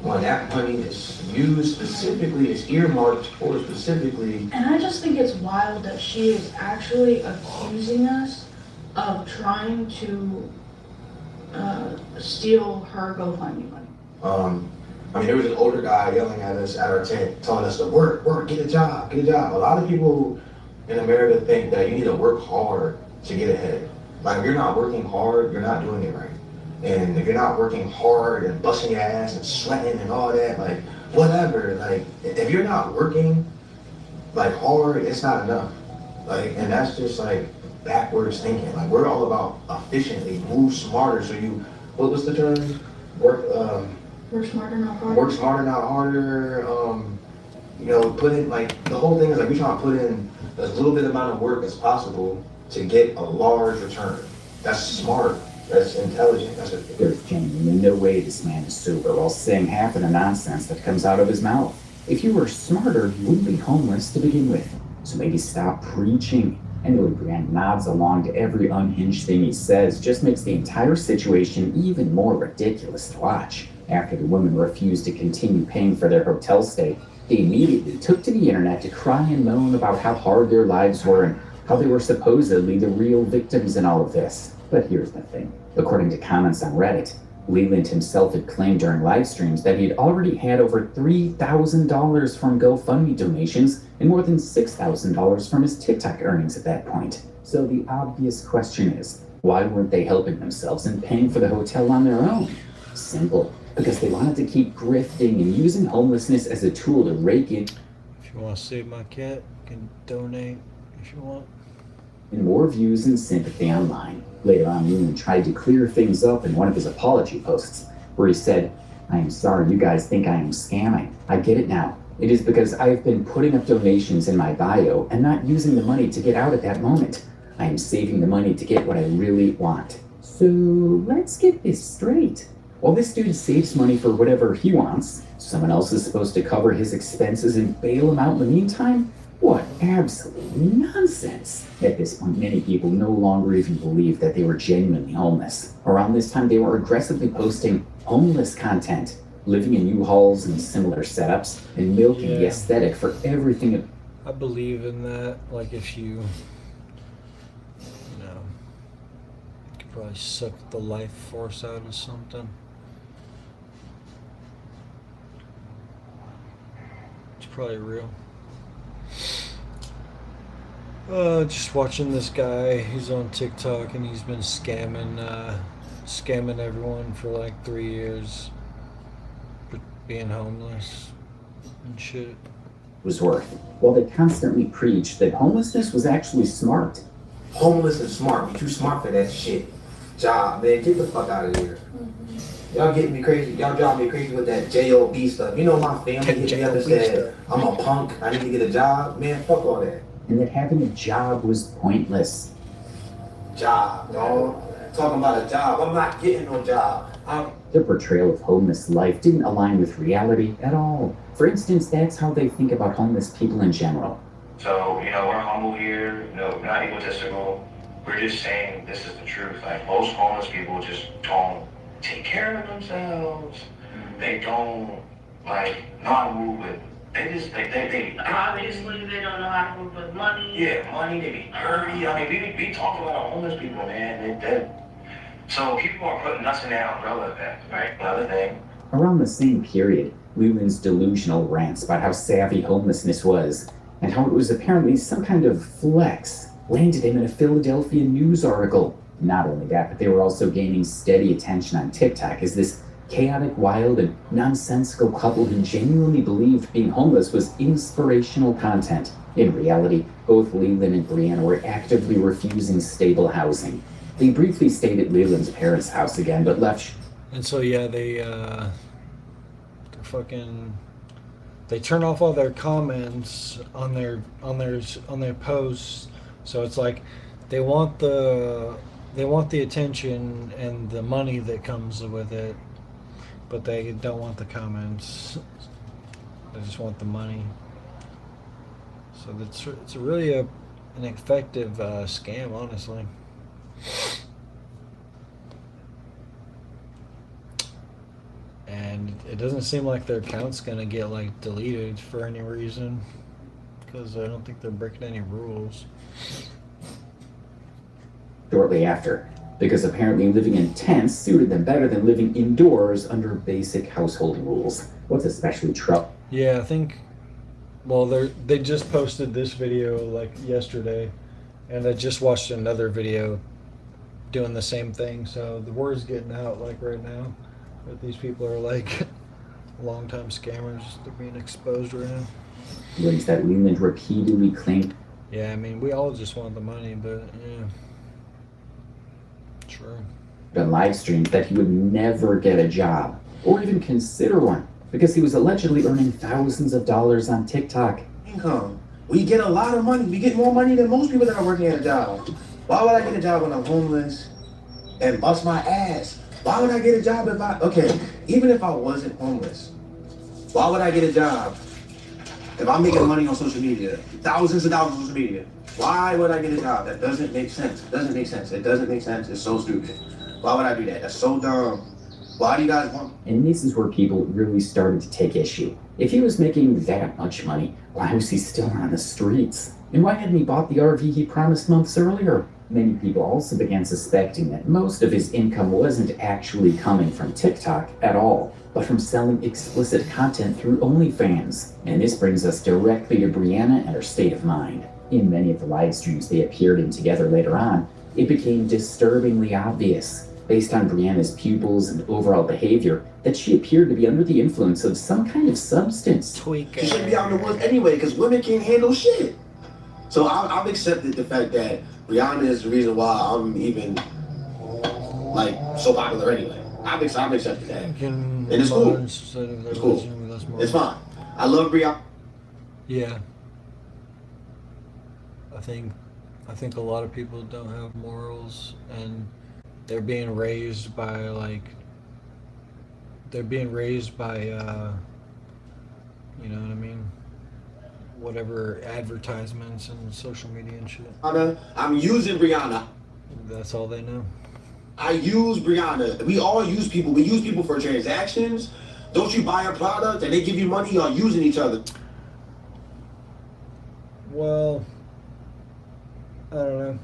When that money is used specifically, it's earmarked for specifically. And I just think it's wild that she is actually accusing us of trying to steal her GoFundMe money. I mean, there was an older guy yelling at us at our tent, telling us to work, get a job, get a job. A lot of people in America think that you need to work hard to get ahead. Like, if you're not working hard, you're not doing it right. And if you're not working hard and busting your ass and sweating and all that, like, whatever, like, if you're not working, like, hard, it's not enough. Like, and that's just, like, backwards thinking. Like, we're all about efficiently, move smarter. So you, what was the term? Work smarter, not harder. Work smarter, not harder. You know, put in, like, the whole thing is, like, we trying to put in as little bit amount of work as possible to get a large return. That's smart. That's intelligent. There's genuinely no way this man is sober while saying half of the nonsense that comes out of his mouth. If you were smarter, you wouldn't be homeless to begin with. So maybe stop preaching. And Billy Grant nods along to every unhinged thing he says, just makes the entire situation even more ridiculous to watch. After the woman refused to continue paying for their hotel stay, They immediately took to the internet to cry and moan about how hard their lives were and how they were supposedly the real victims in all of this. But here's the thing. According to comments on Reddit, Leland himself had claimed during live streams that he had already had over $3,000 from GoFundMe donations and more than $6,000 from his TikTok earnings at that point. So the obvious question is, why weren't they helping themselves and paying for the hotel on their own? Simple. Because they wanted to keep grifting and using homelessness as a tool to rake in. If you want to save my cat, you can donate if you want. And more views and sympathy online. Later on, Leland tried to clear things up in one of his apology posts, where he said, "I am sorry you guys think I am scamming. I get it now. It is because I have been putting up donations in my bio and not using the money to get out at that moment. I am saving the money to get what I really want." So let's get this straight. While this dude saves money for whatever he wants, someone else is supposed to cover his expenses and bail him out in the meantime? What absolute nonsense. At this point, many people no longer even believed that they were genuinely homeless. Around this time, they were aggressively posting homeless content, living in U-Hauls and similar setups, and milking the aesthetic for everything. I believe in that. Like, if you could probably suck the life force out of something. It's probably real. Just watching this guy. He's on TikTok and he's been scamming everyone for like 3 years for being homeless and shit. Was worth, while they constantly preached that homelessness was actually smart. Homeless and smart. You too smart for that shit. Job, man. Get the fuck out of here. Y'all getting me crazy. Y'all drive me crazy with that J.O.B. stuff. You know my family hit me up and said, I'm a punk. I need to get a job. Man, fuck all that. And that having a job was pointless. Job, dog. Talking about a job. I'm not getting no job. Their portrayal of homeless life didn't align with reality at all. For instance, that's how they think about homeless people in general. So, we're humble here, not egotistical. We're just saying this is the truth. Like, most homeless people just don't take care of themselves. They don't, know how to move with. They just, obviously, they don't know how to move with money. Yeah, money, they be dirty. I mean, we talk about homeless people, man. So people are putting us in that umbrella effect, right? Another thing. Around the same period, Leland's delusional rants about how savvy homelessness was, and how it was apparently some kind of flex, landed him in a Philadelphia news article. Not only that, but they were also gaining steady attention on TikTok as this chaotic, wild, and nonsensical couple who genuinely believed being homeless was inspirational content. In reality, both Leland and Brianna were actively refusing stable housing. They briefly stayed at Leland's parents' house again, but left. And so yeah, they turn off all their comments on their posts. So it's like they want the attention and the money that comes with it, but they don't want the comments. They just want the money. So it's really an effective scam, honestly. And it doesn't seem like their account's gonna get deleted for any reason, because I don't think they're breaking any rules. Shortly after, because apparently living in tents suited them better than living indoors under basic household rules. What's especially troubling. Yeah, I think. Well, they just posted this video yesterday, and I just watched another video doing the same thing. So the word's getting out right now that these people are long-time scammers. They're being exposed right now. Ways that Leland repeatedly claimed. Yeah, I mean, we all just want the money, but yeah. True. On live streams that he would never get a job or even consider one because he was allegedly earning thousands of dollars on TikTok. Income. We get a lot of money. We get more money than most people that are working at a job. Why would I get a job when I'm homeless and bust my ass? Why would I get a job even if I wasn't homeless? Why would I get a job if I'm making money on social media? Thousands of dollars on social media. Why would I get a job? That doesn't make sense. It doesn't make sense. It doesn't make sense. It's so stupid. Why would I do that? That's so dumb. Why do you guys want? And this is where people really started to take issue. If he was making that much money, why was he still on the streets? And why hadn't he bought the RV he promised months earlier? Many people also began suspecting that most of his income wasn't actually coming from TikTok at all, but from selling explicit content through OnlyFans. And this brings us directly to Brianna and her state of mind. In many of the live streams they appeared in together later on, it became disturbingly obvious, based on Brianna's pupils and overall behavior, that she appeared to be under the influence of some kind of substance. She shouldn't be out in the woods anyway, because women can't handle shit. So I've accepted the fact that Brianna is the reason why I'm even, like, so popular anyway. I've accepted that. And it's cool. It's cool. It's fine. I love Brianna. Yeah. I think a lot of people don't have morals, and they're being raised by you know what I mean, whatever advertisements and social media and shit. I'm using Brianna. That's all they know. I use Brianna. We all use people. We use people for transactions. Don't you buy a product and they give you money? You're using each other. Well, I don't know.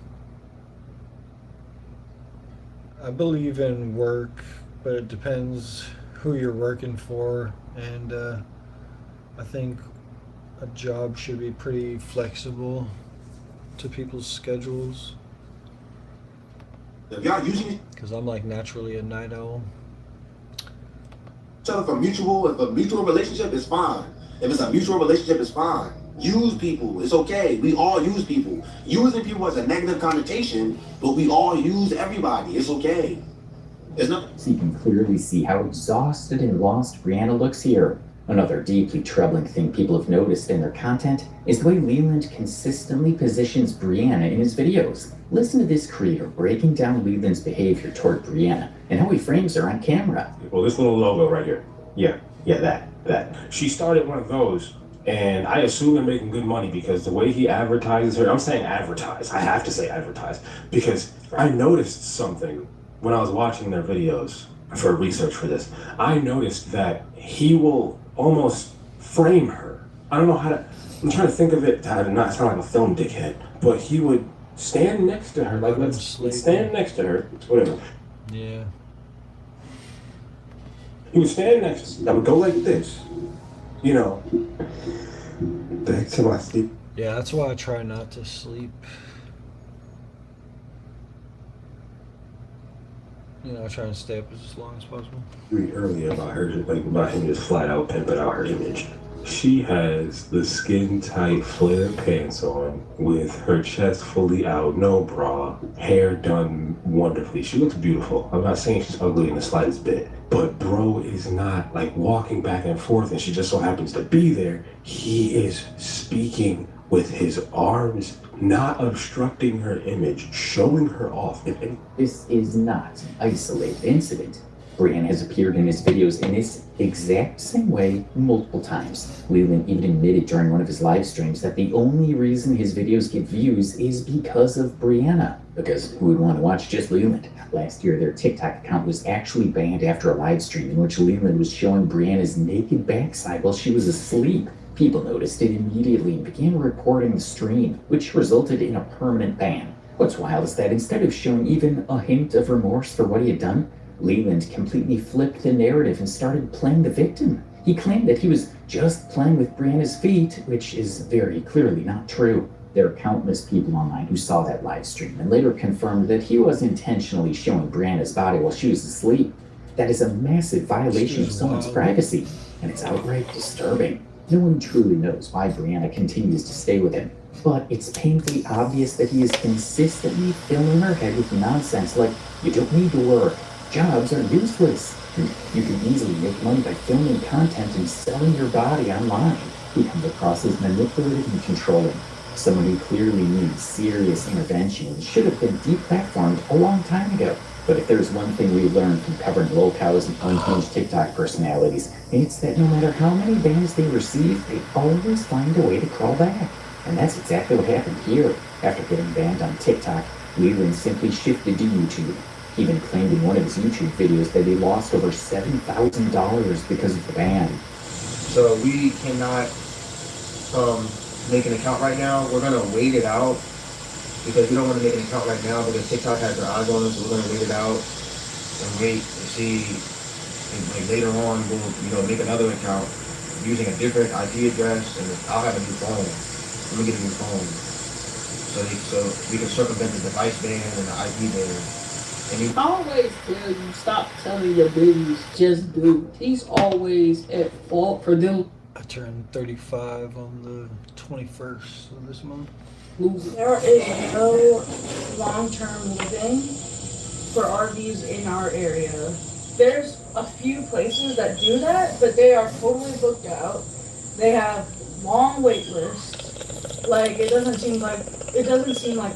I believe in work, but it depends who you're working for, and I think a job should be pretty flexible to people's schedules. If y'all using because I'm like naturally a night owl. each other for if a mutual relationship is fine. If it's a mutual relationship, it's fine. Use people. It's okay. We all use people. Using people has a negative connotation, but we all use everybody. It's okay. It's not. So you can clearly see how exhausted and lost Brianna looks here. Another deeply troubling thing people have noticed in their content is the way Leland consistently positions Brianna in his videos. Listen to this creator breaking down Leland's behavior toward Brianna and how he frames her on camera. Well, this little logo right here. Yeah, that. She started one of those, and I assume they're making good money because the way he advertises her, I'm saying advertise, I have to say advertise, because I noticed something when I was watching their videos for research for this. I noticed that he will almost frame her. I don't know how to, I'm trying to think of it, how to not sound like a film dickhead, but he would stand next to her, like let's stand next to her, whatever. Yeah. He would stand next to her, I would go like this, you know, back to my sleep. Yeah, that's why I try not to sleep. You know, I try and stay up as long as possible. Read earlier about her, like about him just flat out pimping out her image. She has the skin tight flare pants on with her chest fully out, no bra, hair done wonderfully. She looks beautiful. I'm not saying she's ugly in the slightest bit, but bro is not like walking back and forth and she just so happens to be there. He is speaking with his arms, not obstructing her image, showing her off. This is not an isolated incident. Brianna has appeared in his videos in this exact same way multiple times. Leland even admitted during one of his live streams that the only reason his videos get views is because of Brianna. Because who would want to watch just Leland? Last year, their TikTok account was actually banned after a live stream in which Leland was showing Brianna's naked backside while she was asleep. People noticed it immediately and began reporting the stream, which resulted in a permanent ban. What's wild is that instead of showing even a hint of remorse for what he had done, Leland completely flipped the narrative and started playing the victim. He claimed that he was just playing with Brianna's feet, which is very clearly not true. There are countless people online who saw that live stream and later confirmed that he was intentionally showing Brianna's body while she was asleep. That is a massive violation of someone's privacy, and it's outright disturbing. No one truly knows why Brianna continues to stay with him, but it's painfully obvious that he is consistently filling her head with nonsense like, you don't need to work, jobs are useless, and you can easily make money by filming content and selling your body online. He comes across as manipulative and controlling, someone who clearly needs serious intervention and should have been deplatformed a long time ago. But if there's one thing we learned from covering locals and unhinged TikTok personalities, it's that no matter how many bans they receive, they always find a way to crawl back. And that's exactly what happened here. After getting banned on TikTok, Leland simply shifted to YouTube. even claimed in one of his YouTube videos that he lost over $7,000 because of the ban. So we cannot make an account right now. We're gonna wait it out because we don't want to make an account right now because TikTok has their eyes on us. So we're gonna wait it out and wait and see. And like later on, we'll make another account using a different IP address, and I'll have a new phone. I'm gonna get a new phone so we can circumvent the device ban and the IP ban. And you I always tell you, stop telling your babies, just do. He's always at fault for them. I turned 35 on the 21st of this month. There is no long-term living for RVs in our area. There's a few places that do that, but they are totally booked out. They have long wait lists. Like it doesn't seem like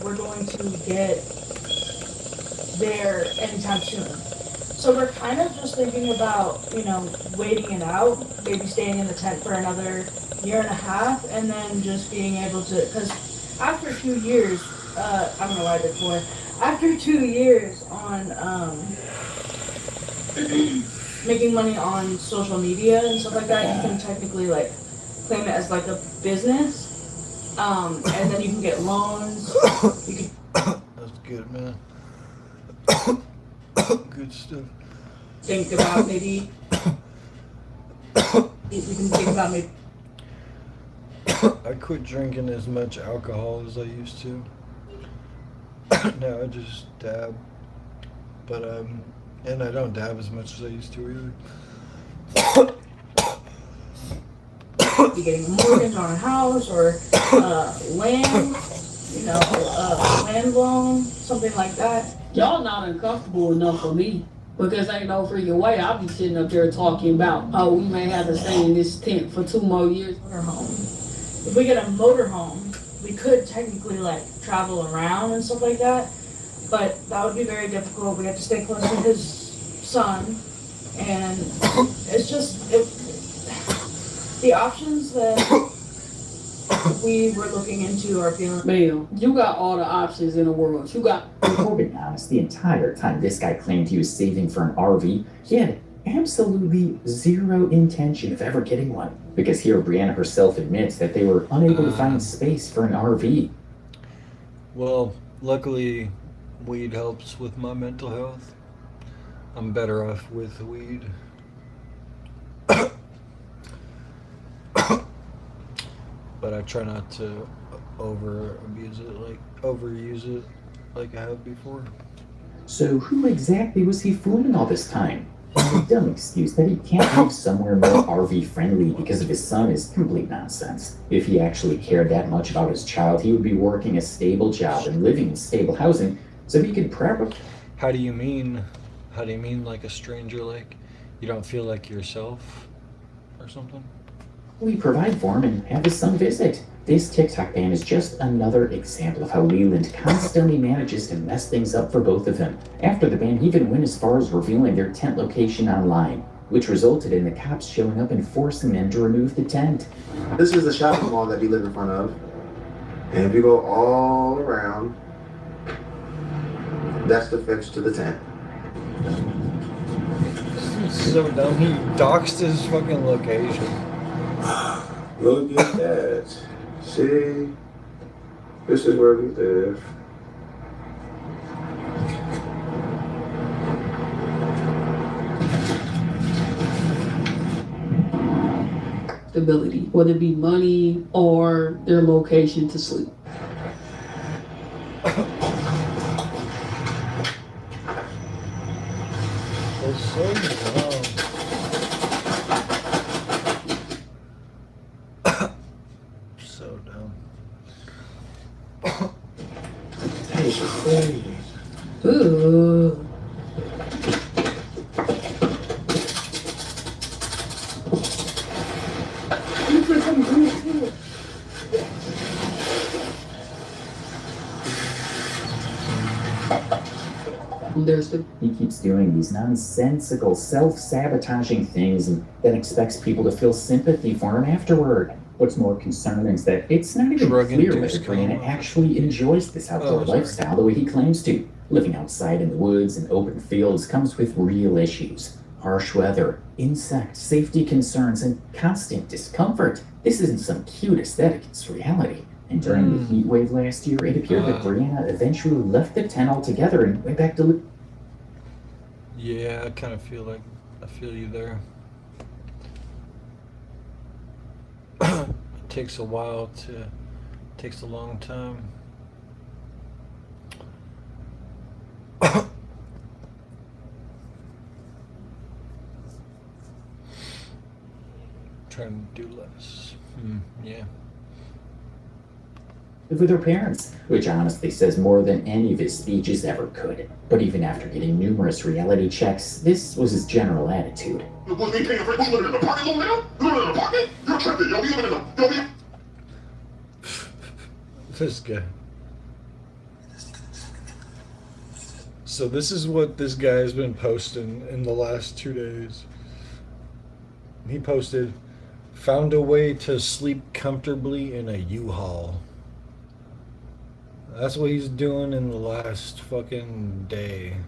we're going to get there anytime soon. So we're kind of just thinking about, waiting it out, maybe staying in the tent for another year and a half, and then just being able to, because after a few years, I don't know why I did 4, after 2 years on making money on social media and stuff like that, you can technically claim it as like a business, and then you can get loans. That's good, man. Good stuff. Think about maybe we can think about maybe. I quit drinking as much alcohol as I used to. Now I just dab, but and I don't dab as much as I used to either. Be getting a mortgage on a house or land, land loan, something like that. Y'all not uncomfortable enough for me. Because ain't no freaking way I'll be sitting up there talking about, oh, we may have to stay in this tent for 2 more years. Motorhome. If we get a motorhome, we could technically travel around and stuff like that, but that would be very difficult. We have to stay close to his son, and it's just the options that we were looking into are feeling. Ma'am, you got all the options in the world. You got. If we're being honest, the entire time this guy claimed he was saving for an RV, he had absolutely zero intention of ever getting one. Because here Brianna herself admits that they were unable to find space for an RV. Well, luckily, weed helps with my mental health. I'm better off with weed. But I try not to overuse it like I have before. So who exactly was he fooling all this time? The dumb excuse that he can't live somewhere more RV friendly because of his son is complete nonsense. If he actually cared that much about his child, he would be working a stable job and living in stable housing so he could prep. How do you mean like a stranger, like you don't feel like yourself or something? We provide for him and have his son visit. This TikTok ban is just another example of how Leland constantly manages to mess things up for both of them. After the ban, he even went as far as revealing their tent location online, which resulted in the cops showing up and forcing them to remove the tent. This is the shopping mall that we live in front of. And if you go all around, that's the fetch to the tent. So dumb, he doxed his fucking location. Look at that. See? This is where we live. Stability, whether it be money or their location to sleep. It's so dumb. So dumb. Ooh. He keeps doing these nonsensical, self-sabotaging things and then expects people to feel sympathy for him afterward. What's more concerning is that it's not even clear whether Brianna actually enjoys this outdoor lifestyle the way he claims to. Living outside in the woods and open fields comes with real issues. Harsh weather, insect safety concerns, and constant discomfort. This isn't some cute aesthetic, it's reality. And during the heat wave last year, it appeared that Brianna eventually left the tent altogether and went back to Yeah, I kind of feel like I feel you there. It takes a while to, takes a long time. Trying to do less. Yeah. with her parents, which honestly says more than any of his speeches ever could. But even after getting numerous reality checks, this was his general attitude. This guy. So this is what this guy has been posting in the last 2 days. He posted, found a way to sleep comfortably in a U-Haul. That's what he's doing in the last fucking day.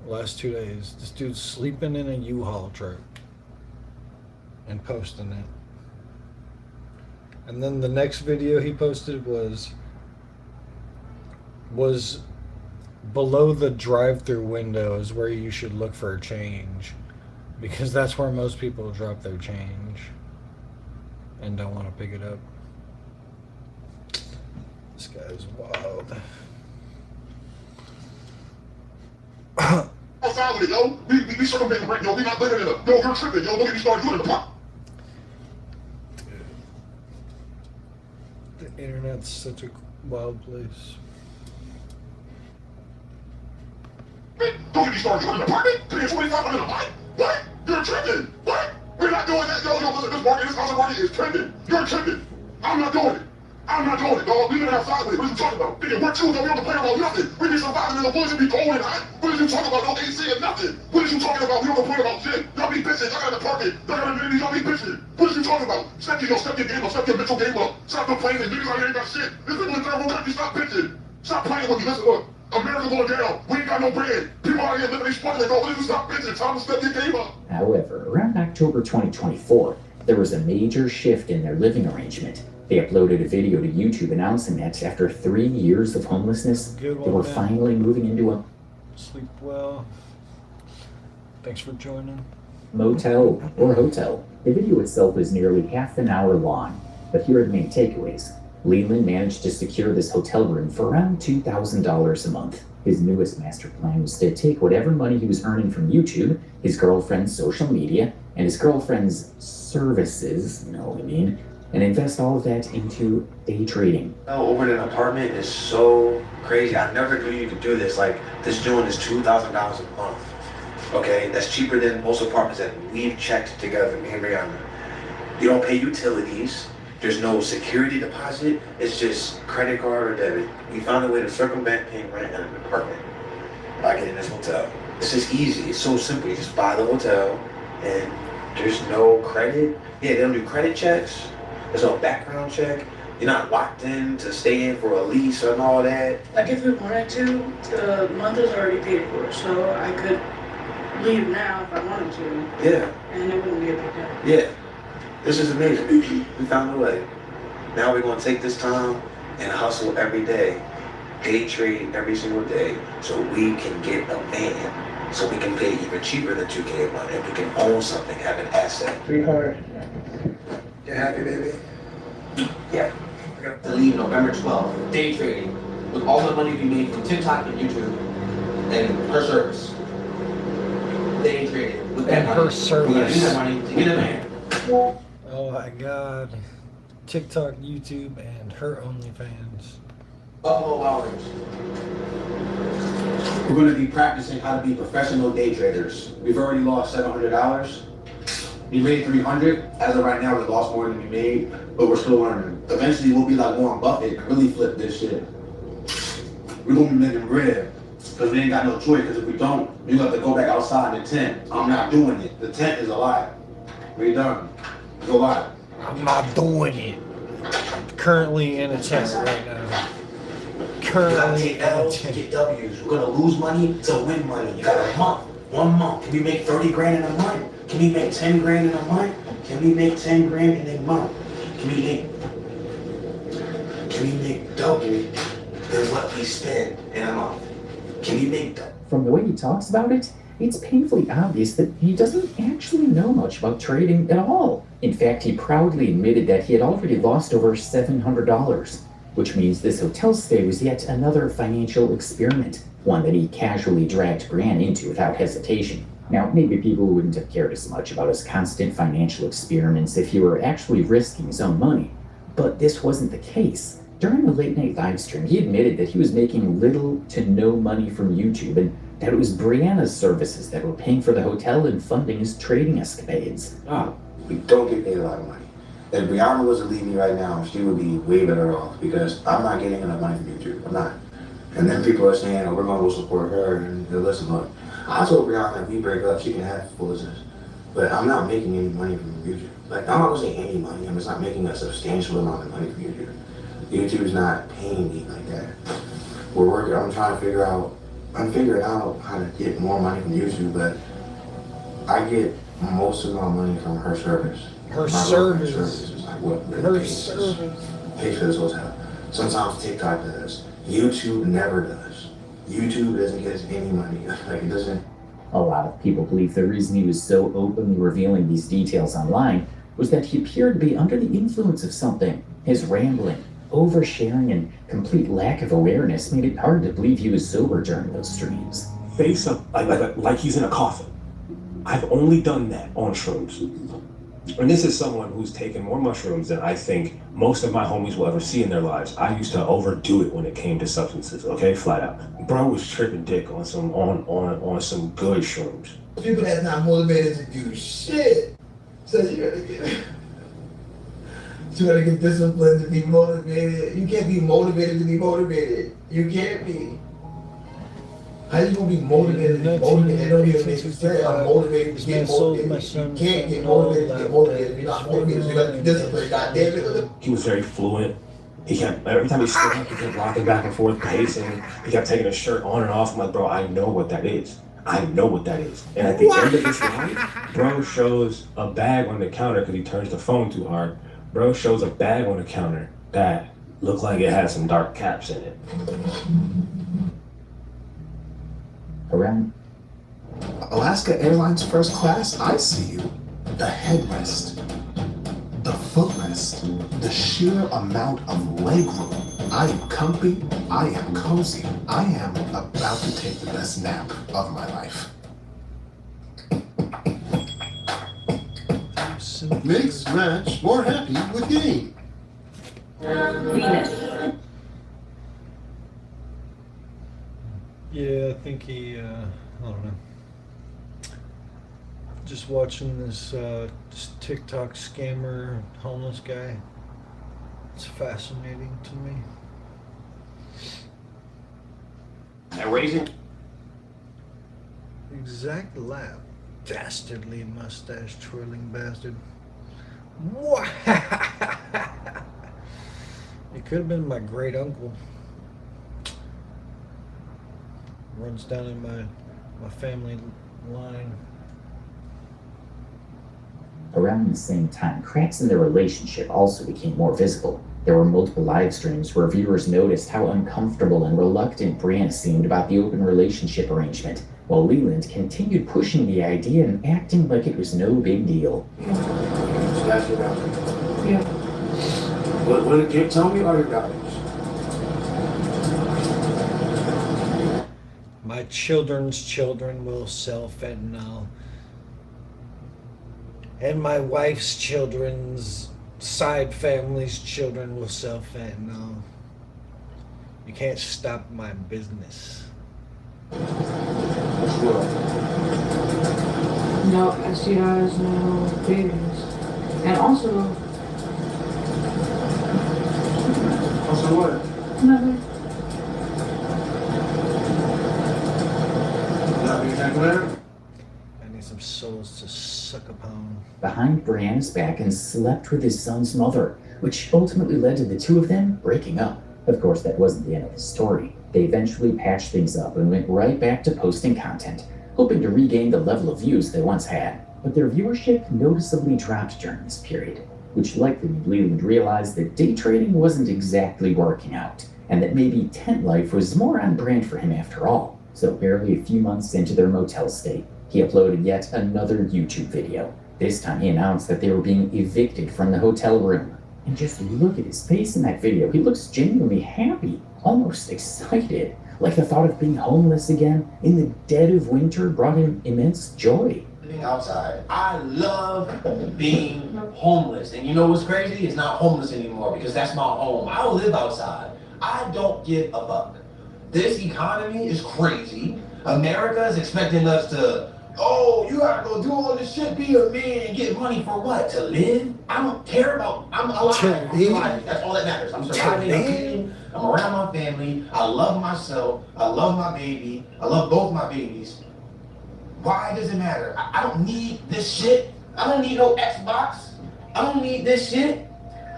Last 2 days. This dude's sleeping in a U-Haul truck. And posting it. And then the next video he posted was below the drive-through windows where you should look for a change. Because that's where most people drop their change. And don't want to pick it up. This guy's wild. Outside with it, yo. We circumventing right, yo. We not living in a, yo, you're tripping, yo. Don't get me started. You in the park. The internet's such a wild place. Don't get me started. You in the apartment? Paying $25 in a month? What? You're tripping. What? We're not doing that, yo. Yo, listen, this market, this housing market is trending. You're tripping. I'm not doing it. I'm not doing it, dog. We living outside with it. What are you talking about? Nigga, we're children. We don't play about nothing. We be surviving in the woods and be cold and hot. What are you talking about? No AC and nothing. What are you talking about? We don't complain about shit. Y'all be bitching. Y'all got an apartment. Y'all got amenities. Y'all be bitching. What are you talking about? Step your game up. Step your mental game up. Stop complaining. Niggas out here ain't got shit. This is in third world country. Stop bitching. Stop playing with me. Listen, look. America going down. We ain't got no bread. People out here living, they struggling. Go, listen, stop bitching. Time to step your game up. However, around October 2024, there was a major shift in their living arrangement. They uploaded a video to YouTube announcing that after 3 years of homelessness, they were finally moving into a Sleep well. Thanks for joining. motel or hotel. The video itself was nearly half an hour long, but here are the main takeaways. Leland managed to secure this hotel room for around $2,000 a month. His newest master plan was to take whatever money he was earning from YouTube, his girlfriend's social media, and his girlfriend's services, you know what I mean, and invest all of that into day trading. Over in an apartment is so crazy. I never knew you could do this. Like, this joint is $2,000 a month. Okay, that's cheaper than most apartments that we've checked together, me and Brianna. You don't pay utilities. There's no security deposit. It's just credit card or debit. We found a way to circumvent paying rent in an apartment by getting this hotel. It's just easy. It's so simple. You just buy the hotel and there's no credit. Yeah, they don't do credit checks. There's no background check. You're not locked in to stay in for a lease and all that. Like if we wanted to, the month is already paid for, so I could leave now if I wanted to. Yeah. And it wouldn't be a big deal. Yeah. This is amazing. We found a way. Now we're going to take this time and hustle every day. Day trade every single day so we can get a van. So we can pay even cheaper than $2K a month and we can own something, have an asset. Sweetheart, you happy, baby? Yeah. To leave November 12th, day trading, with all the money we made from TikTok and YouTube and her service. Day trading with that And money. her service. We're gonna use that money to get a van. Oh my god. TikTok, YouTube, and her OnlyFans. Buffalo Hours. We're going to be practicing how to be professional day traders. We've already lost $700. We made $300. As of right now, we lost more than we made, but we're still learning. Eventually, we'll be like Warren Buffett and really flip this shit. We're going to be making bread because we ain't got no choice. Because if we don't, you have to go back outside in the tent. I'm not doing it. The tent is a lie. We're done. It's a lie. I'm not doing it. Currently in a tent right now. You gotta take L's to get W's. We're gonna lose money to win money. You got a month, 1 month. Can we make 30 grand in a month? Can we make 10 grand in a month? Can we make 10 grand in a month? Can we make double than what we spend in a month? Can we make that? From the way he talks about it, it's painfully obvious that he doesn't actually know much about trading at all. In fact, he proudly admitted that he had already lost over $700, which means this hotel stay was yet another financial experiment, one that he casually dragged Brienne into without hesitation. Now, maybe people wouldn't have cared as much about his constant financial experiments if he were actually risking his own money, but this wasn't the case. During the late-night live stream, he admitted that he was making little to no money from YouTube and that it was Brianna's services that were paying for the hotel and funding his trading escapades. We don't get paid a lot of money. If Brianna was to leave me right now, she would be way better off because I'm not getting enough money from YouTube. I'm not. And then people are saying, oh, we're going to go support her. And listen, look, I told Brianna if we break up, she can have full business. But I'm not making any money from YouTube. Like, I'm not going to say any money. I'm just not making a substantial amount of money from YouTube. YouTube's not paying me like that. I'm figuring out how to get more money from YouTube, but I get most of my money from her service. Her service. Is like what Her service. Pays for this hotel. Sometimes TikTok does. YouTube never does. YouTube doesn't get us any money. Like it doesn't. A lot of people believe the reason he was so openly revealing these details online was that he appeared to be under the influence of something. His rambling, oversharing, and complete lack of awareness made it hard to believe he was sober during those streams. Face up, like he's in a coffin. I've only done that on shrooms. And this is someone who's taken more mushrooms than I think most of my homies will ever see in their lives. I used to overdo it when it came to substances, okay? Flat out. Bro was tripping dick on some good shrooms. People that's not motivated to do shit. So you gotta get disciplined to be motivated. You can't be motivated to be motivated. You can't be. How you gonna be motivated to be motivated? It don't even make sense. I'm motivated to get motivated. You can't get motivated to get motivated. If you're not motivated, you gotta be disciplined. Goddamn it. He was very fluent. He kept, every time he stood up, he kept rocking back and forth, pacing. He kept taking his shirt on and off. I'm like, bro, I know what that is. I know what that is. And at the end of this live, bro shows a bag on the counter because he turns the phone too hard. Bro shows a bag on the counter that looked like it had some dark caps in it. Around Alaska Airlines First Class, I see you. The headrest, the footrest, the sheer amount of legroom. I am comfy, I am cozy, I am about to take the best nap of my life. Mix, match, or happy with game. Venus. Yeah, I think he, I don't know. Just watching this TikTok scammer, homeless guy. It's fascinating to me. And raising. Exact lap. Dastardly mustache twirling bastard. It could have been my great uncle. Runs down in my family line. Around the same time, cracks in their relationship also became more visible. There were multiple live streams where viewers noticed how uncomfortable and reluctant Brianna seemed about the open relationship arrangement, while Leland continued pushing the idea and acting like it was no big deal. Yeah. What can you tell me about your values? My children's children will sell fentanyl. And my wife's children's side family's children will sell fentanyl. You can't stop my business. No STIs, no babies. And also... Also what? Nothing. I need some souls to suck upon. Behind Brianna's back and slept with his son's mother, which ultimately led to the two of them breaking up. Of course, that wasn't the end of the story. They eventually patched things up and went right back to posting content, hoping to regain the level of views they once had. But their viewership noticeably dropped during this period, which likely made Leland realize that day trading wasn't exactly working out, and that maybe tent life was more on brand for him after all. So barely a few months into their motel stay, he uploaded yet another YouTube video. This time he announced that they were being evicted from the hotel room. And just look at his face in that video. He looks genuinely happy, almost excited, like the thought of being homeless again in the dead of winter brought him immense joy. Living outside. I love being homeless. And you know what's crazy? It's not homeless anymore because that's my home. I don't live outside. I don't give a fuck. This economy is crazy. America is expecting us to, oh, you gotta go do all this shit, be a man, and get money for what? To live? I don't care about, I'm alive. I'm surviving. That's all that matters. I'm surviving, I'm eating, I'm around my family, I love myself, I love my baby, I love both my babies. Why does it matter? I don't need this shit. I don't need no Xbox. I don't need this shit.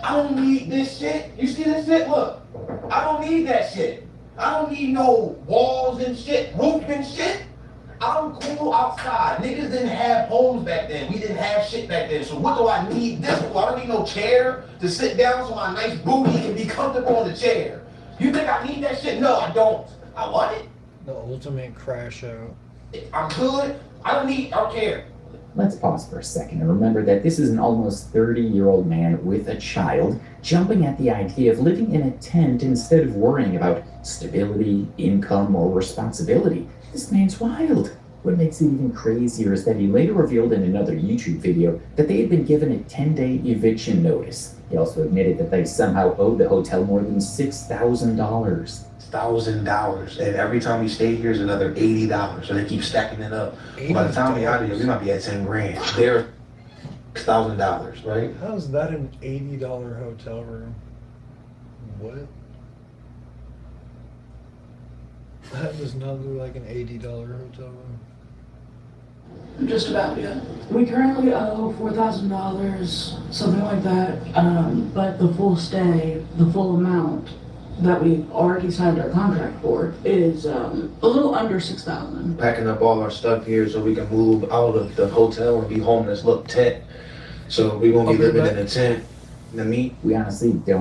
I don't need this shit. You see this shit? Look. I don't need that shit. I don't need no walls and shit, roof and shit. I'm cool outside. Niggas didn't have homes back then. We didn't have shit back then. So what do I need this for? I don't need no chair to sit down so my nice booty can be comfortable on the chair. You think I need that shit? No, I don't. I want it. The ultimate crash out. I'm good. I don't care. Let's pause for a second and remember that this is an almost 30-year-old man with a child jumping at the idea of living in a tent instead of worrying about stability, income, or responsibility. This man's wild. What makes it even crazier is that he later revealed in another YouTube video that they had been given a 10-day eviction notice. He also admitted that they somehow owed the hotel more than $6,000. $1,000, and every time we stay here is another $80. So they keep stacking it up. By the time we out of here, we might be at 10 grand. They're $6,000, right? How's that an $80 hotel room? What? That does not look like an $80 hotel room. Just about, yeah. We currently owe $4,000, something like that. But the full stay, the full amount that we've already signed our contract for is a little under $6,000. Packing up all our stuff here so we can move out of the hotel and be homeless. Look, tent. So we're gonna be living in a tent. The meat. We honestly don't